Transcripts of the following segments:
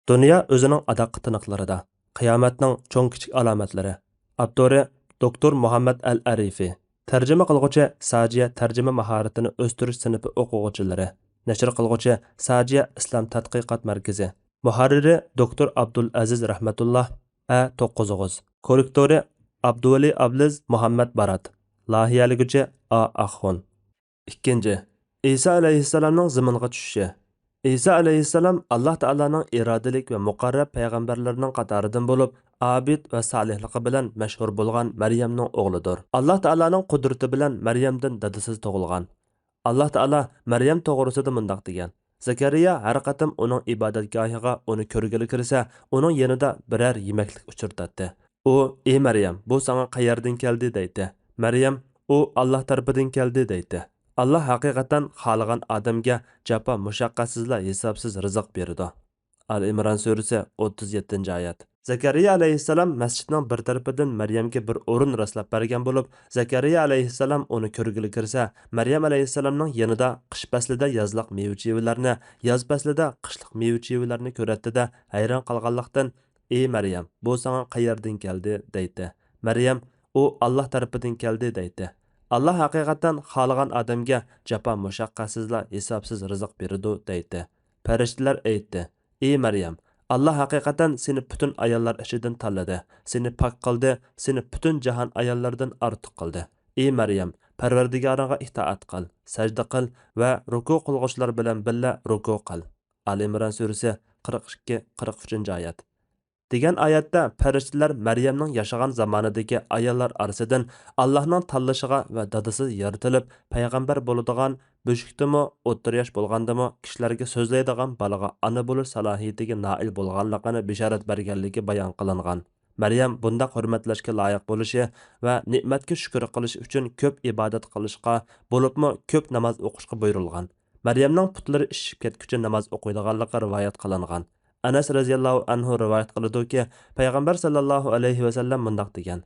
Dünya özünün adaqqa tınıqlarida. Qiyomatning cho'ng kichik alomatlari. Avtori Doktor Muhammad Al-Arifi. Tarjima qilguvchi Sajiya tarjima mahoratini o'stirish sinfi o'quvchilari. Nashr qilguvchi Sajiya Islom tadqiqot markazi. Muharriri Doktor Abdul Aziz Rahmatullah A9. Korrektori Abduvali Abliz Muhammad Barat. Lahiyaligüchi A Axun. İkinci, İsa alayhissalomning zaminga tushishi. İsa alayhissalom Alloh taolaning irodalik va muqarrab payg'ambarlarining qatoridan bo'lib, abid va solihligi bilan mashhur bo'lgan Maryamning o'g'lidir. Alloh taolaning qudrati bilan Maryamdan dadasiz tug'ilgan. Alloh taolo Maryam to'g'risida mundoq degan: Zakariya har qatim uning ibodatgohiga uni ko'rgili kirsa, uning yonida biror yemaklik uchirtadi. U: "Ey Maryam, bu sana qayerdan keldi?" deydi. Maryam: "U Alloh tarafidan keldi" deydi. Allah haqiqatan xalqan adamga japa mushaqqatsizla hisobsiz rizq berdi. Al-Imron surasi 37-oyat. Zakariya alayhissalom masjidning bir tarafidan Maryamga bir o'rin rastlab bergan bo'lib, Zakariya alayhissalom uni ko'rgili kirsa, Maryam alayhissalomning yonida qish faslida yozliq meva-chevalarni, yoz faslida qishliq meva-chevalarni ko'ratdi-da, hayron qolganlikdan: "Ey Maryam, bu sana qayerdan keldi?" deydi. Maryam: "U Alloh tarafidan keldi" deydi. Allah haqiqatan xalqan adamga japa mushaqqatsizla hisobsiz rizq berdi deydi. Farishtalar aytdi: "Ey Maryam, Allah haqiqatan seni butun ayollar ichidan tanladi, seni pok qildi, seni butun jahon ayollaridan ortiq qildi. Ey Maryam, Parvardigoringga itoat qil, sajda qil va ruku qilg'uvchilar bilan birga ruku qil." Al-Imron surasi 42-43-oyat. degan oyatda farishtalar Maryamning yashagan zamonidagi ayollar orasidan Allohning tanlashiga va dadasi yaratilib payg'ambar bo'ladigan beshikdimi, o'ttir yosh bo'lgandimi kishilarga so'zlaydigan balaga ona bo'lish salohiyatiga noil bo'lganligini bishorat berganligi bayon qilingan. Maryam bunda hurmatlashga loyiq bo'lishi va ne'matga shukr qilish uchun ko'p ibodat qilishga, bo'libmi ko'p namoz o'qishga buyurilgan. Maryamning putlari ishib ketguncha namoz o'qiydiganligi rivoyat qilingan. Anas raziyallohu anhu rivoyat qiladi-ki, payg'ambar sallallohu alayhi va sallam mundaq degan: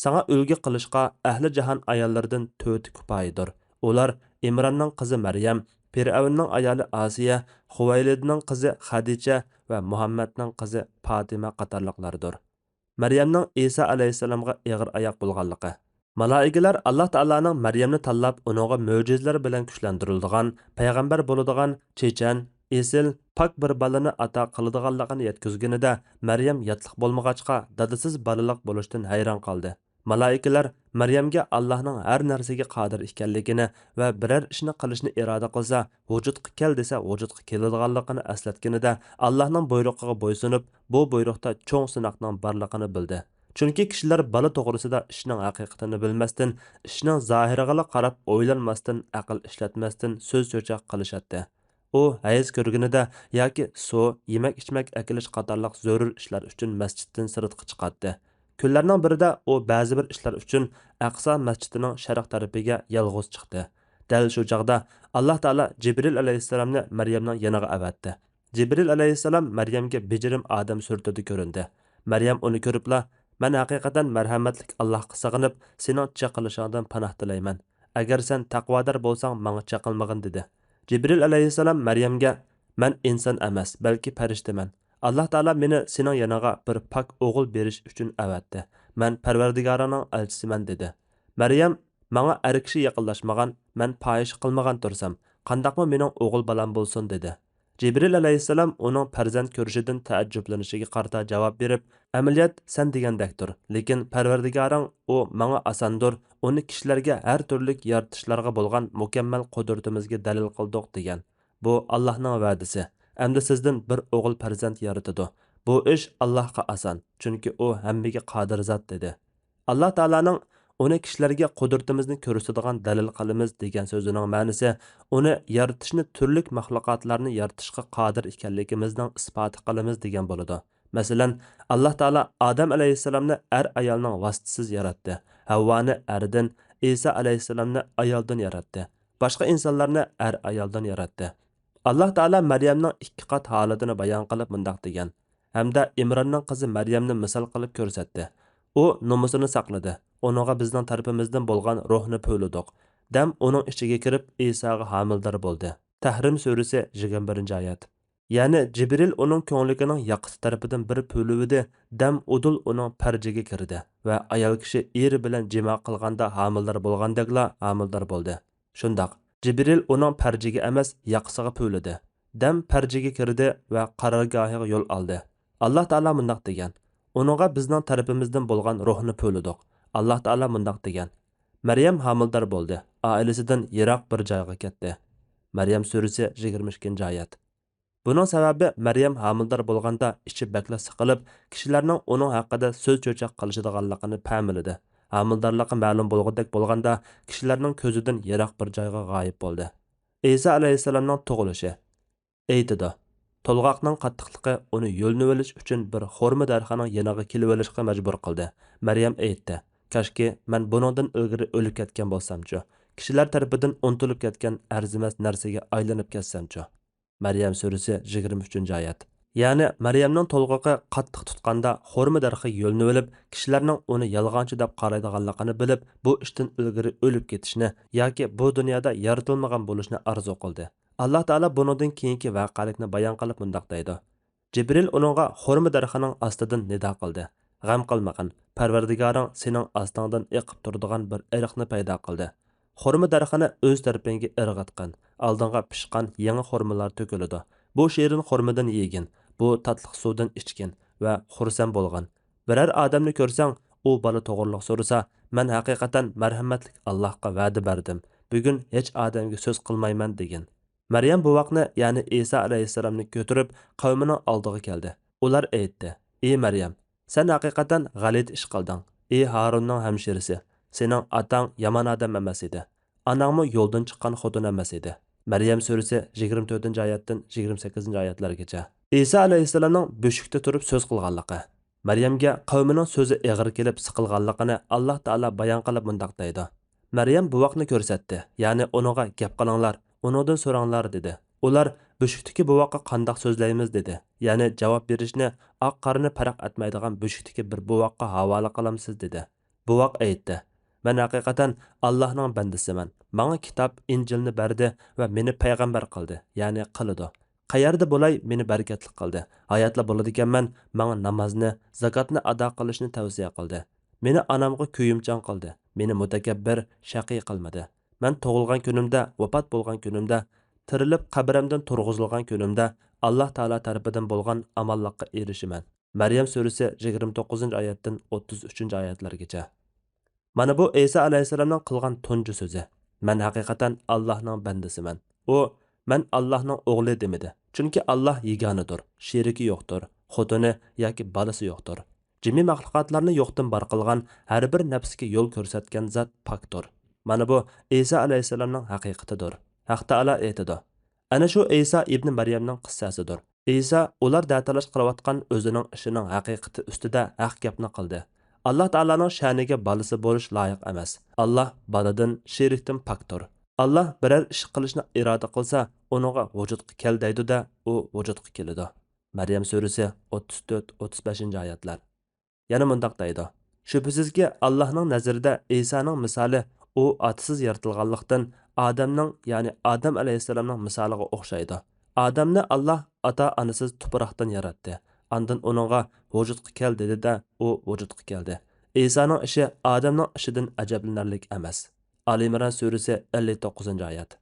"Sana ulgi qilishga ahli jahon ayollaridan 4 kifoyadir. Ular Imronning qizi Maryam, Fir'avnning ayoli Asiya, Xuvaylidning qizi Xadicha va Muhammadning qizi Fatima qatorliqlardir." Maryamning Isa alayhissalomga eg'ir oyoq bo'lganligi. Malaikalar Alloh taolaning Maryamni tanlab, uningga mo'jizalar bilan kuchlantirilgan, payg'ambar bo'ladigan chechan, esil, pak bir balani ato qiladiganligini yetkazganida Maryam yotliq bo'lmag'achqa dadasiz balaliq bo'lishdan hayron qoldi. Malaikalar Maryamga Allohning har narsaga qodir ekanligini va biror ishni qilishni iroda qilsa, vujudga kel desa vujudga keladiganligini eslatganida Allohning buyrug'iga bo'ysunib, bu buyruqda cho'ng sinoqning borligini bildi. Chunki kishilar bola to'g'risida ishning haqiqatini bilmasdan, ishning zohiriga qarab o'ylanmasdan, aql ishlatmasdan so'z cho'chaq qilishadi. U hayz ko'rganida yoki suv, yemak-ichmak akilish qatorliq zarur ishlar uchun masjiddan sirtqa chiqadi. Kunlarning birida u ba'zi bir ishlar uchun Aqsa masjidining sharq tarafiga yolg'iz chiqdi. Dal shu chaqda Alloh taolo Jibril alayhissalomni Maryamning yoniga avatdi. Jibril alayhissalom Maryamga bejirim odam suratida ko'rindi. Maryam uni ko'ribla: "Men haqiqatan marhamatlik Allohga sig'inib, sening chaqilishingdan panoh tilayman. Agar sen taqvodor bo'lsang, menga chaqilmag'in" dedi. Jibril alayhissalom Maryamga: "Men inson emas, balki farishtaman. Alloh taolo meni sening yoniga bir pok o'g'il berish uchun avatdi. Men Parvardigoringning elchisiman" dedi. Maryam: "Menga er kishi yaqinlashmagan, men fohish qilmagan tursam, qandaqmi mening o'g'il balam bo'lsin" dedi. Jibril alayhissalom uning farzand ko'rishidan taajjublanishiga qarata javob berib: "Amaliyot sen degandekdir, lekin Parvardigoring u menga osondir, uni kishilarga har turli yaratishlarga bo'lgan mukammal qudratimizga dalil qildik" degan. Bu Allohning va'dasi. Endi sizdan bir o'g'il farzand yaratadi. Bu ish Allohga oson, chunki u hammaga qodir zot dedi. Alloh taolaning uni kishilarga qudratimizni ko'rsatadigan dalil qilamiz degan so'zining ma'nosi uni yaratishni turli maxluqotlarni yaratishga qodir ekanligimizning isboti qilamiz degan bo'ladi. Masalan, Alloh taolo Odam alayhissalomni ayolning vositasiz yaratdi. Havvoni erdan, Isa alayhissalomni ayoldan yaratdi. Boshqa insonlarni ayoldan yaratdi. Alloh taolo Maryamning ikki qat holatini bayon qilib mundaq degan: "Hamda Imronning qizi Maryamni misol qilib ko'rsatdi. U nomusini saqladi. Uninga bizning tarafimizdan bo'lgan ruhni pöyladik. Dam uning ichiga kirib Isoga homildor bo'ldi." Tahrim surasi 21-oyat. ya'ni Jibril uning ko'ngligining yaqisi tarafidan bir puluvidi, dam udul uning farjiga kirdi va ayol kishi eri bilan jima qilganda homildor bo'lgandagla homildor bo'ldi. Shundoq Jibril uning farjiga emas, yaqisiga pulidi. Dam farjiga kirdi va qarorgohiga yo'l oldi. Alloh taolo mundoq degan: "Uningga bizning tarafimizdan bo'lgan ruhni puludiq." Alloh taolo mundoq degan: "Maryam homildor bo'ldi, oilasidan yiroq bir joyga ketdi." Maryam surasi 22-oyat. Buning sababi Maryam homildor bo'lganda ichi bakla siqilib, kishilarning uning haqida so'z cho'chaq qilishadiganligini pamilidi. Homildorligi ma'lum bo'lgandek bo'lganda, kishilarning ko'zidan yiroq bir joyga g'oyib bo'ldi. Isa alayhissalomning tug'ilishi. Aytidi: "To'lg'oqning qattiqligi uni yo'lni olish uchun bir xurma darxaning yoniga kelib olishga majbur qildi." Maryam aytdi: "Kashki men buningdan ilgari o'lib ketgan bo'lsam-chi, kishilar tarafidan unutilib ketgan arzimas narsaga aylanib ketsam-chi." Maryam surasi 23-oyat. Ya'ni Maryamning to'lg'oqi qattiq tutqanda xurma darxi yo'lni olib, kishilarning uni yolg'onchi deb qaraydiganligini bilib, bu ishdan ilgari o'lib ketishni yoki bu dunyoda yaratilmagan bo'lishni orzu qildi. Alloh taolo buningdan keyingi voqelikni bayon qilib mundoq deydi: Jibril uningga xurma darxining ostidan nido qildi: "G'am qilmagin, Parvardigoring sening ostingdan eqib turadigan bir ariqni paydo qildi. Xurma darxini o'z tarafingga irg'itqin. Oldinga pishqan yangi xurmalar to'kiladi. Bu shirin xurmadan yegin, bu tatliq suvdan ichgin va xursand bo'lgin. Biror odamni ko'rsang, u bola to'g'riliq so'rasa, men haqiqatan marhamatlik Allohga va'da berdim. Bugun hech odamga so'z qilmayman" degin. Maryam bu vaqtni, ya'ni Isa alayhissalomni ko'tarib qavmining oldiga keldi. Ular aytdi: "Ey Maryam, sen haqiqatan g'alit ish qilding. Ey Harunning hamshirasi, sening otang yomon odam emas edi. Anangmi yo'ldan chiqqan xotun emas edi." Maryam surasi 24-oyatdan 28-oyatlargacha. Isa alayhissalomning beshikda turib so'z qilganligi. Maryamga qavmining so'zi og'ir kelib siqilganligini Alloh taolo bayon qilib mundoq deydi: Maryam bu vaqtni ko'rsatdi, ya'ni uningga gap qilinglar, uningdan so'ranglar dedi. Ular beshikdagi bu vaqtga qandoq so'zlaymiz dedi. Ya'ni javob berishni oq qorni farq etmaydigan beshikdagi bir bu vaqtga havola qilamsiz dedi. Bu vaqt aytdi: "Men haqiqatan Allohning bandasiman. Menga kitob Injilni berdi va meni payg'ambar qildi, ya'ni qildi. Qayerda bo'lay meni barakatli qildi. Hayotla bo'ladiganman, menga namozni, zakotni ado qilishni tavsiya qildi. Meni onamga kuyimchan qildi. Meni mutakabbir, shaqiy qilmadi. Men tug'ilgan kunimda, vafot bo'lgan kunimda, tirilib qabrimdan turg'izilgan kunimda Alloh taolo tarafidan bo'lgan amonlikqa erishiman." Maryam surasi 29-oyatdan 33-oyatlargacha. Mana bu Isa alayhissalomning qilgan tunji so'zi. Men haqiqatan Allohning bandasiman. U men Allohning o'g'li demidi. Chunki Alloh yeganidir, sheriki yo'qdir, xotini yoki bolasi yo'qdir. Jimi maxluqotlarni yo'qdan bor qilgan, har bir nafsga yo'l ko'rsatgan zot pokdir. Mana bu Isa alayhissalomning haqiqatidir. Haq taolo aytadi: "Ana shu Isa ibn Maryamning qissasidir." Isa ular datalash qilayotgan o'zining ishining haqiqati ustida haq gapni qildi. Alloh taolaning sha'niga bolasi bo'lish loyiq emas. Alloh boladan, sherikdan pokdir. Alloh biror ish qilishni iroda qilsa, uningga vujudga kel deydi-da, u vujudga keladi. Maryam surasi 34-35-oyatlar. Yana mundoq deydi: "Shubhisizki Allohning nazarida Isoning misoli u otasiz yaratilganlikdan Odamning, ya'ni Odam alayhissalomning misoliga o'xshaydi. Odamni Alloh ota-onasiz tuproqdan yaratdi. Ondan uningga vujudga kel dedi-da, u vujudga keldi. Isoning ishi Odamning ishidan ajablanarlik emas." Ali Imron surasi 59-oyat.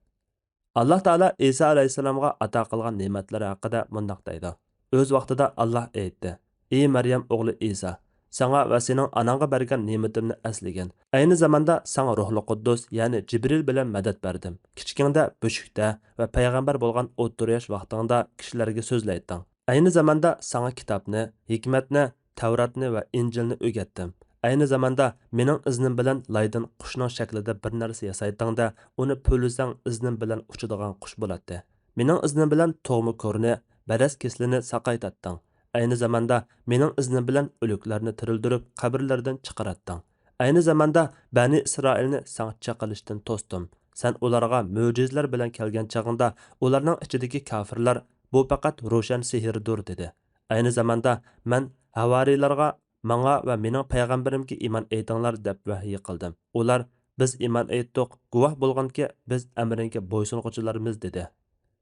Alloh taolo Isa alayhissalomga ato qilgan ne'matlari haqida mundoq deydi: "O'z vaqtida Alloh aytdi: Ey Maryam o'g'li Isa, sana va sening onangga bergan ne'matimni aslagin. Ayni zamonda sana Ruhli Quddus, ya'ni Jibril bilan madad berdim. Kichkingda beshikda va payg'ambar bo'lgan 30 yosh vaqtingda kishilarga so'zlaytding. Ayni zamonda sana kitobni, hikmatni, Tavratni va Injilni o'rgatdim. Ayni zamonda mening iznim bilan laydan qushning shaklida bir narsa yasaytdingda, uni po'lisang iznim bilan uchadigan qush bo'ladi. Mening iznim bilan tug'mi ko'rni, baras keslini saqaytatding. Ayni zamonda mening iznim bilan o'liklarni tirildirib, qabrlardan chiqaratding. Ayni zamonda Bani Isroilni sangcha qilishdan to'sdim. Sen ularga mo'jizlar bilan kelgan chag'ingda, ularning ichidagi kofirlar bu faqat ro'shan sehrdir dedi. Ayni zamonda men havariylarga menga va mening payg'ambarimga iymon etinglar deb vahiy qildim. Ular biz iymon etdik, guvoh bo'lganki biz amringga bo'ysunguchilarimiz dedi.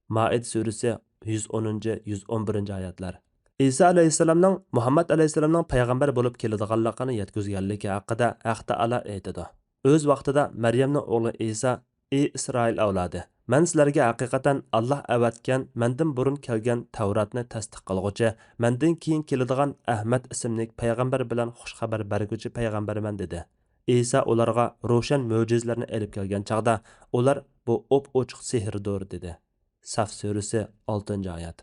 Maid surasi 110-111 oyatlar. İsa alayhissalomning Muhammad alayhissalomning payg'ambar bo'lib keladiganligini yetkazganligi haqida Haq Taala aytadi. O'z vaqtida Maryamning o'g'li İsa: "Ey Isroil avlodi, men sizlarga haqiqatan Alloh avatgan, mendan burun kelgan Tavratni tasdiq qilguvchi, mendan keyin keladigan Ahmad ismli payg'ambar bilan xush xabar berguvchi payg'ambarman" dedi. İsa ularga ro'shan mo'jizlarni elib kelgan chaqda, ular bu op-ochiq sehrdir dedi. Saf surasi 6-oyat.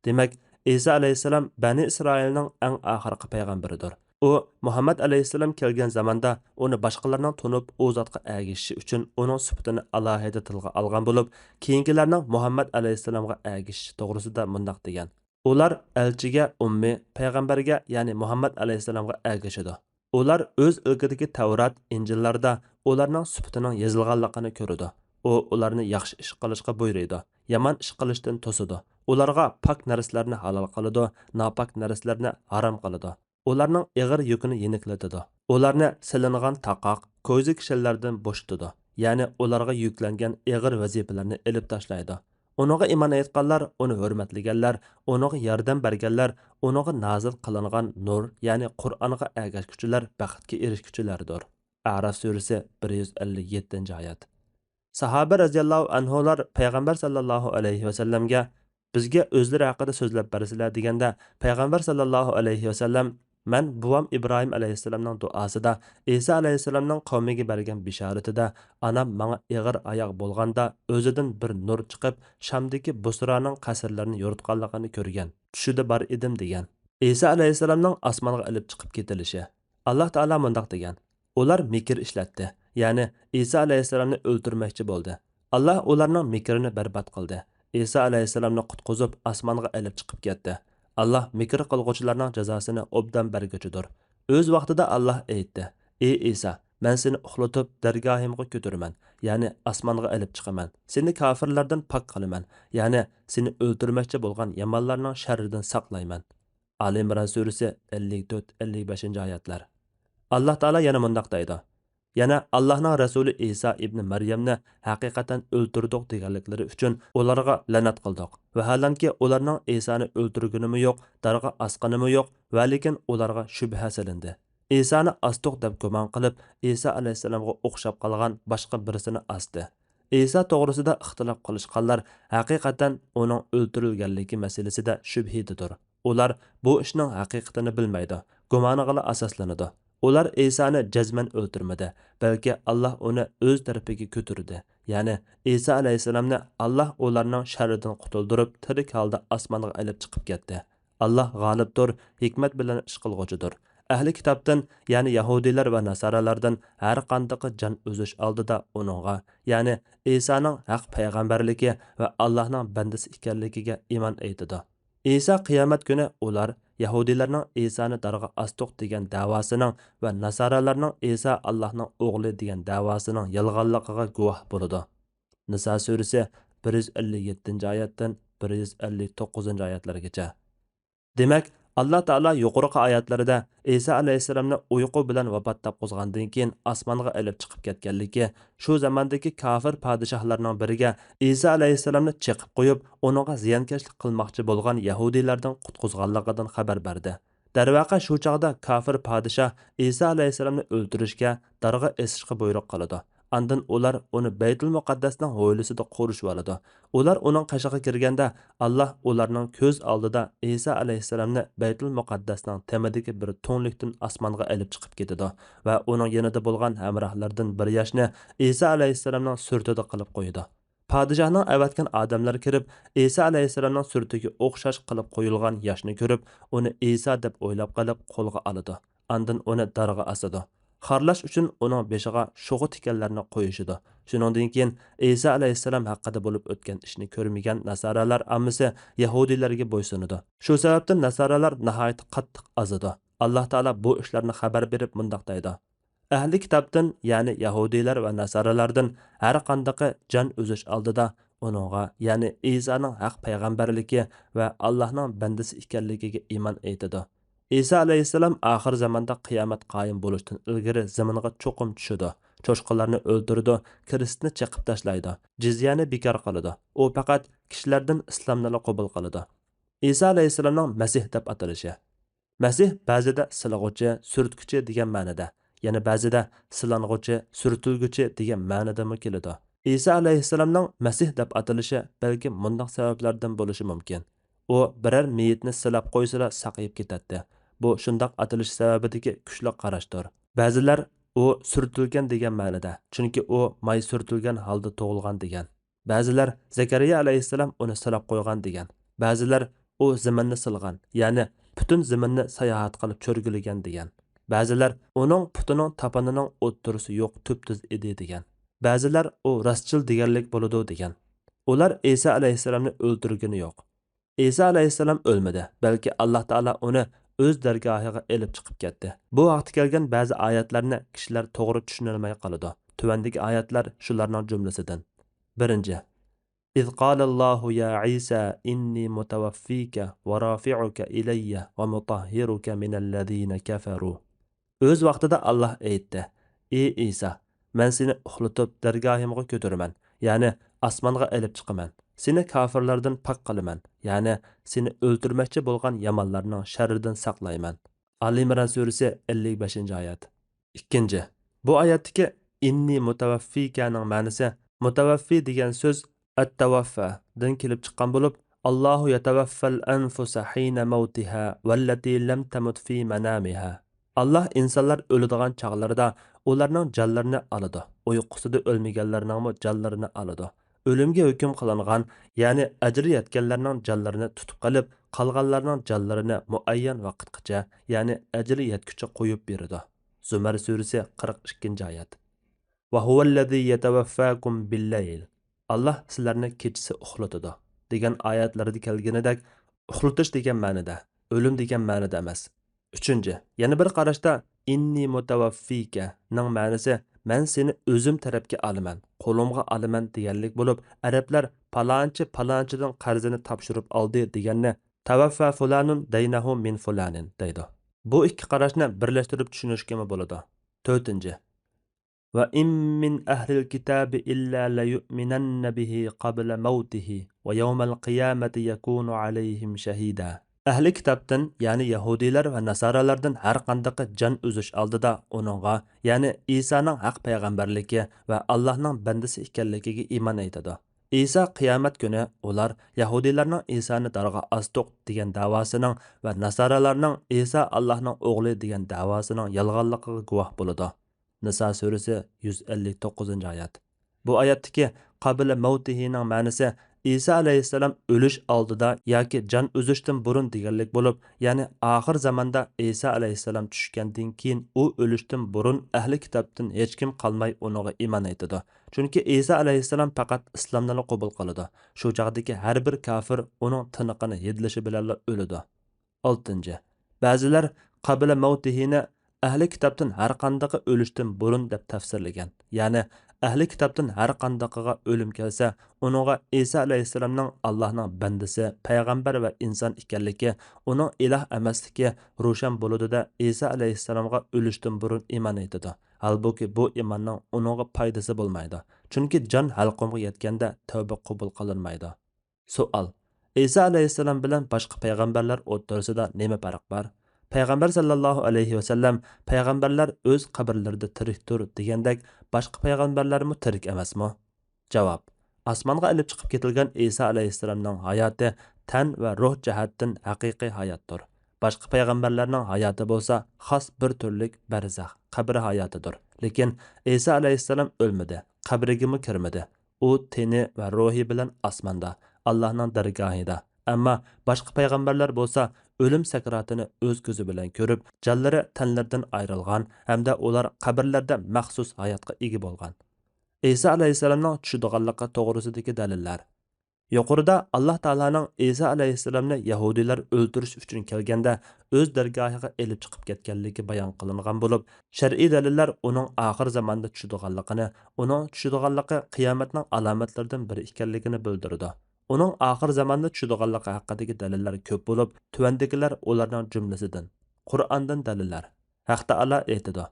Demak, İsa alayhissalom Bani Isroilning eng oxirgi payg'ambaridir. U Muhammad alayhissalom kelgan zamonda uni boshqalarning tunib u zotga ergashishi uchun uning sifatini alohida tilga olgan bo'lib, keyingilarning Muhammad alayhissalomga ergashishi to'g'risida mundaq degan: ular elchiga ummi, payg'ambarga, ya'ni Muhammad alayhissalomga ergashadi. Ular o'z ilkidagi Tavrat, Injillarda ularning sifatining yozilganligini ko'radi. U ularni yaxshi ish qilishga buyuradi, yomon ish qilishdan to'sadi. Ularga pak narsalarni halol qiladi, nopok narsalarni harom qiladi. Ularning ig'ir yukini yeniklatadi. Ularni silingan taqoq, ko'zi kishilardan bo'shatadi. Ya'ni ularga yuklangan ig'ir vazifalarni elib tashlaydi. Uninga iymon etganlar, uni hurmatlaganlar, uniga yordam berganlar, uniga nozil qilingan nur, ya'ni Qur'onga ergashuvchilar baxtga erishguchilardir. A'rof surasi 157-oyat. Sahaba radhiyallohu anhular payg'ambar sallallohu alayhi vasallamga bizga o'zlari haqida so'zlab bersinlar deganda, payg'ambar sallallohu alayhi vasallam: "Men buvam Ibrohim alayhissalomning duosida, Isa alayhissalomning qavmiga bergan bishoratida, onam menga ig'ir oyoq bo'lganda o'zidan bir nur chiqib, Shamdagi Busraning qasrlarini yoritganligini ko'rgan. Tushida bor edim" degan. Isa alayhissalomning osmonga ilib chiqib ketilishi. Alloh taolo mundaq degan: "Ular mikr ishlatdi." Ya'ni İsa alayhissalomni o'ldirmoqchi bo'ldi. Alloh ularning mikrini barbod qildi. İsa alayhissalomni qutqizib osmonga olib chiqib ketdi. Alloh mikr qilguvchilarning jazosini obdan berguchidir. O'z vaqtida Alloh aytdi: "Ey İsa, men seni uxlatib dargohimga ko'tiraman, ya'ni osmonga olib chiqaman. Seni kofirlardan pok qilaman, ya'ni seni o'ldirmoqchi bo'lgan yomonlarning sharridan saqlayman." Ali Imron surasi 54-55-oyatlar. Alloh taolo yana mundaq deydi: Yana Allah'ның Resulü İsa ibn Maryamni haqiqatan o'ldirdik deganliklari uchun ularga la'nat qildik. Vaholanki ularning İsa'ni o'ldirganimi yo'q, darga asqanimi yo'q, va lekin ularga shubha silindi. İsa'ni asdiq deb gumon qilib, İsa alayhisalomga o'xshab qolgan boshqa birisini asdi. İsa to'g'risida ixtilof qilishganlar haqiqatan uning o'ldirilganligi masalasida shubhididir. Ular bu ishning haqiqatini bilmaydi, gumoniga asoslanadi. Ular İsa'ni jazman o'ldirmadi, balki Alloh uni o'z tarafiga ko'tardi. Ya'ni İsa alayhisalomni Alloh ularning sharridan qutuldirib, tirik holda osmonga olib chiqib ketdi. Alloh g'olibdir, hikmat bilan ish qilg'uchidir. Ahli kitobdan, ya'ni Yahudilar va Nasoralardan har qanday jon uzish oldida uningga, ya'ni İsa'ning haq payg'ambarligi va Allohning bandasi ekanligiga iymon etadi. İsa qiyomat kuni ular Yahudilarning İsa'ni darga asdiq degan davosining va Nasoralarning İsa Allohning o'g'li degan davosining yolg'onligiga guvoh bo'ladi. Niso surasi 157-oyatdan 159-oyatlargacha. Demak, Alloh taolo yuqorqi oyatlarida İsa alayhissalomni uyqu bilan vafot topqizgandan keyin osmonga olib chiqib ketganligi, shu zamondagi kofir podshohlarning biriga İsa alayhissalomni chiqib qo'yib, uningga ziyonkashlik qilmoqchi bo'lgan yahudiylardan qutqizganligidan xabar berdi. Darvaqa shu chaqda kofir podshoh İsa alayhissalomni o'ldirishga, darga esishga buyruq qiladi. Andan ular uni Baytul Muqaddasning hovlisida qo'rishib oladi. Ular uning qashig'iga kirganda Alloh ularning ko'z oldida İsa alayhissalomni Baytul Muqaddasning temadagi bir to'nlikdan osmonga olib chiqib ketadi va uning yanida bo'lgan hamrohlardan bir yoshni İsa alayhissalomning surtida qilib qo'yadi. Padişahning avatgan odamlar kirib, İsa alayhissalomning surtiga o'xshash qilib qo'yilgan yoshni ko'rib, uni İsa deb o'ylab qolib qo'lga oladi. Andan uni darga asadi. Xarlash uchun uning beshiga sho'g'i tikanlarni qo'yishidi. Shuningdan keyin İsa alayhissalom haqida bo'lib o'tgan ishni ko'rmagan nasoralar ammasi yahudiylarga bo'ysunadi. Shu sababdan nasoralar nihoyat qattiq azidi. Alloh taolo bu ishlarni xabar berib mundaq deydi: Ahli kitobdan, ya'ni yahudiylar va nasoralardan har qanday jon uzish oldida uningga, ya'ni İsa'ning haq payg'ambarligi va Allohning bandasi ekanligiga iymon etadi. İsa alayhissalom oxir zamonda qiyomat qoyim bo'lishdan ilgari zaminga cho'qim tushadi. cho'shqalarni o'ldirdi, kiristni chaqib tashlaydi, jizyani bekor qiladi. U faqat kishilardan islomni qabul qiladi. Isa alayhissalomning Masih deb atalishi. Masih ba'zida silag'uvchi, surtguchi degan ma'noda, yana ba'zida silang'uvchi, surtilguchi degan ma'noda keladi. Isa alayhissalomning Masih deb atalishi balki mundaq sabablardan bo'lishi mumkin. U biror meyitni silab qo'ysa saqayib ketadi. Bu shundoq atilish sababidagi kuchli qarashdir. Ba'zilar u surtilgan degan ma'noda, chunki u may surtilgan holda tug'ilgan degan. Ba'zilar Zakariya alayhissalom uni silab qo'ygan degan. Ba'zilar u zaminni silgan, ya'ni butun zaminni sayohat qilib cho'rgilagan degan. Ba'zilar uning putining tapanining o'ttirisi yo'q tubtiz edi degan. Ba'zilar u rostchil deganlik bo'ladi degan. Ular Isa alayhissalomni o'ldirgani yo'q. Isa alayhissalom o'lmadi, balki Alloh taolo uni o'z dargohiga elib chiqib ketdi. Bu vaqtda kelgan ba'zi oyatlarni kishilar to'g'ri tushunolmay qoladi. Tuvandagi oyatlar shularning jumlasidan. 1. إذ قال الله يا عيسى إني متوفيك ورافعك إلي ومطهرك من الذين كفروا. Öz vaqtida Allah aytdi: "Ey İsa, men seni uxlatib dargohimga ko'taraman, ya'ni osmonga elib chiqaman. Seni kofirlardan pok qilaman, ya'ni seni o'ldirmoqchi bo'lgan yomonlarning sharridan saqlayman." Ali Imron surasi 55-oyat. 2. Bu oyatdagi inni mutawaffikaning ma'nosi mutawaffi degan so'z at-tawaffa dan kelib chiqqan bo'lib, Allohu yatawaffal anfusa hina mautiha wallati lam tamut fi manamiha. Allah insonlar o'ladigan chaqlarida ularning jonlarini oladi. Uyqusida o'lmaganlarning jonlarini oladi. O'limga hukm qilingan, ya'ni ajri yetganlarning jonlarini tutib qolib, qolganlarning jonlarini muayyan vaqtgacha, ya'ni ajri yetguncha qo'yib beradi. Zumar surasi 42-oyat. Va huvallazi yatawaffakum bil-layl. Allah sizlarni kechasi uxlatadi degan oyatlarda kelganidek, uxlatish degan ma'noda, o'lim degan ma'noda emas. 3. Yana bir qarashda inni mutawaffika ning ma'nosi men seni o'zim tarafga olaman, qo'limga olaman deganlik bo'lib, arablar palonchidan qarzini topshirib oldi deganni tawaffa fulanun daynahu min fulanin deydi. Bu ikki qarashni birlashtirib tushunishga bo'ladi. 4. Va in min ahlil kitabi illa la yu'minanna bihi qabla mawtihi va yawmal qiyamati yakunu alayhim shahida. Ahli kitobdan, ya'ni Yahudilar va Nasoralardan har qanday jon uzish oldida uningga, ya'ni Isoning haq payg'ambarligi va Allohning bandasi ekanligiga iymon etadi. Isa qiyomat kuni ular Yahudilarning Isoni darg'a asdiq degan da'vosining va Nasoralarning Isa Allohning o'g'li degan da'vosining yolg'onligiga guvoh bo'ladi. Nisa surasi 159-oyat. Bu oyatdagi qabla mavtihining ma'nosi İsa alayhissalom o'lish oldida yoki jon uzishdan burun deganlik bo'lib, ya'ni oxir zamonda İsa alayhissalom tushgandan keyin u o'lishdan burun ahli kitobdan hech kim qolmay uniga iymon etadi. Chunki İsa alayhissalom faqat islomni qabul qiladi. Shu chaqdagi har bir kofir uning tiniqini yedlishi bilan o'ladi. 6. Ba'zilar qabla mavtihini ahli kitobdan har qanday o'lishdan burun deb tafsirlagan. Ya'ni ahli kitobdan har qandayga o'lim kelsa, uningga Isa alayhissalomning Allohning bandasi, payg'ambar va inson ekanligi, uning iloh emasligi ro'shan bo'ladi-da Isa alayhissalomga o'lishdan burun iymon etadi. Halbuki bu iymonning uningga foydasi bo'lmaydi. Chunki jon halqumga yetganda tavba qabul qilinmaydi. Savol: Isa alayhissalom bilan boshqa payg'ambarlar o'rtasida nima farq bor? Payg'ambar sallallohu alayhi vasallam payg'ambarlar o'z qabrlarida tirikdir degandek, boshqa payg'ambarlarmi tirik emasmi? Javob: Osmonga olib chiqib ketilgan Isa alayhissalomning hayoti tan va ruh jihatdan haqiqiy hayotdir. Boshqa payg'ambarlarning hayoti bo'lsa, xos bir turlik barzax, qabr hayotidir. Lekin Isa alayhissalom o'lmadi, qabriga kirmadi. U teni va ruhi bilan osmonda, Allohning dargohida. Ammo boshqa payg'ambarlar bo'lsa, o'lim sakratini o'z ko'zi bilan ko'rib, jonlari tanlardan ayrilgan hamda ular qabrlarda maxsus hayotga ega bo'lgan. Isa alayhissalomning tushadiganligi to'g'risidagi dalillar. Yuqorida Alloh taolaning Isa alayhissalomni Yahudilar o'ldirish uchun kelganda o'z dargohiga elib chiqib ketganligi bayon qilingan bo'lib, shar'iy dalillar uning oxir zamonda tushadiganligini, uning tushadiganligi qiyomatning alomatlaridan biri ekanligini bildirdi. Uning oxir zamonda tushadiganligi haqidagi dalillar ko'p bo'lib, tuvandagilar ularning jumlasidan. Qur'ondan dalillar. Haq taolo aytadi: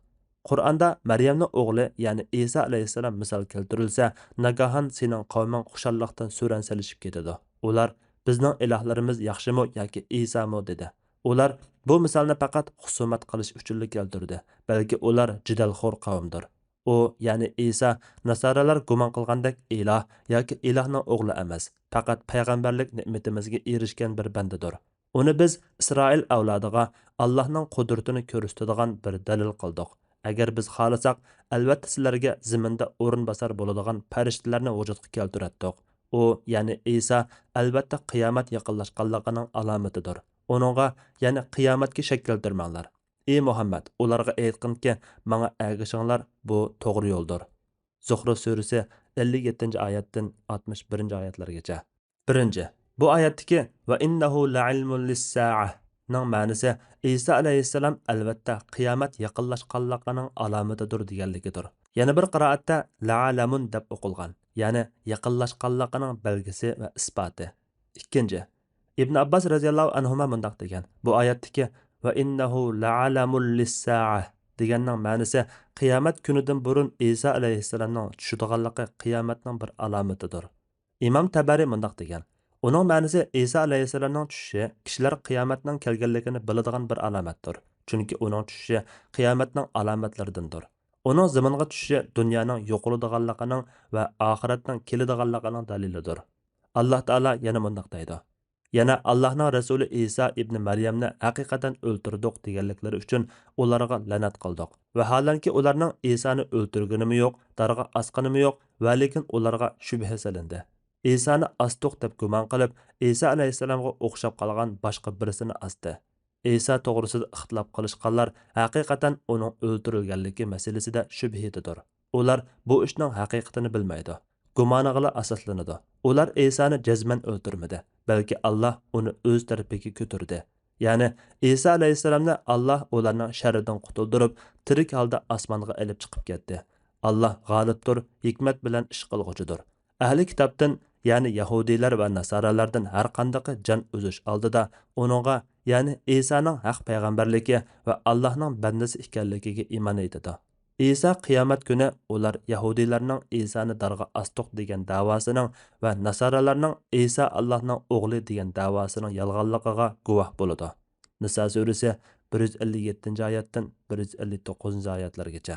Qur'onda Maryamning o'g'li, ya'ni Isa alayhissalom misol keltirilsa, nagahan sening qavming xushalliqdan suran salishib ketadi. Ular bizning ilohlarimiz yaxshimi yoki Isami dedi. Ular bu misolni faqat husumat qilish uchun keltirdi, balki ular jidalxo'r qavmdir. U, ya'ni Isa, nasoralar gumon qilgandek iloh yoki ilohning o'g'li emas, faqat payg'ambarlik ne'matimizga erishgan bir bandadir. Uni biz Isroil avlodiga Allohning qudratini ko'rsatadigan bir dalil qildik. Agar biz xohlasak, albatta sizlarga zaminda o'rin bosar bo'ladigan farishtalarni vujudga keltiratdik. U, ya'ni Isa, albatta qiyomat yaqinlashganligining alomatidir. Uningga, ya'ni qiyomatga shak keltirmanglar. Ey Muhammad, ularga aytqinki, menga ergishinglar, bu to'g'ri yo'ldir. Zuhruf surasi 57-oyatdan 61-oyatlargacha. 1. Bu oyatdagi va innahu la'ilmun lis-sa'ah ning ma'nosi Isa alayhissalom albatta qiyomat yaqinlashganligining alomatidir deganligidir. Yana bir qiroatda la'alamun deb o'qilgan, ya'ni yaqinlashganligining belgisi va isboti. 2. Ibn Abbas radhiyallohu anhuma mundaq degan. Bu oyatdagi va innahu la'alamun lis-sa'ah deganning ma'nosi qiyomat kunidan burun Isa alayhissalomning tushadiganligi qiyomatning bir alomatidir. İmam Tabari mundaq degan. Uning ma'nosi Isa alayhissalomning tushishi kishilar qiyomatning kelganligini biladigan bir alomatdir. Chunki uning tushishi qiyomatning alomatlaridandir. Uning zaminga tushishi dunyoning yo'qoladiganligining va oxiratning keladiganligining dalilidir. Alloh taolo yana mundaq deydi. Yana Allohning rasuli Isa ibn Maryamni haqiqatan o'ltirdik deganliklari uchun ularga la'nat qildik. Vaholanki ularning Isani o'ltirganimi yo'q, darga asqanimi yo'q, va lekin ularga shubha solindi. İsa'ni astıq deb gumon qilib, İsa alayhissalomga o'xshab qolgan boshqa birisini asdi. İsa to'g'risida ixtilof qilishganlar haqiqatan uning o'ldirilganligi masalasida shubhidadir. Ular bu ishning haqiqatini bilmaydi. Gumoniga asoslanadi. Ular İsa'ni jazman o'ldirmadi, balki Alloh uni o'z tarafiga ko'tardi. Ya'ni İsa alayhissalomni Alloh ularning sharridan qutuldirib, tirik holda osmonga olib chiqib ketdi. Alloh g'olibdir, hikmat bilan ish qilg'uchidir. Ahli kitobdan, ya'ni Yahudiler va Nasoralardan har qanday jon uzish oldida uningga, ya'ni Isaning haq payg'ambarligi va Allohning bandasi ekanligiga iymon etadi. Isa qiyomat kuni ular Yahudilarning Isani darga asdiq degan davosining va Nasoralarning Isa Allohning o'g'li degan davosining yolg'onligiga guvoh bo'ladi. Nisa surasi 157-oyatdan 159-oyatlargacha.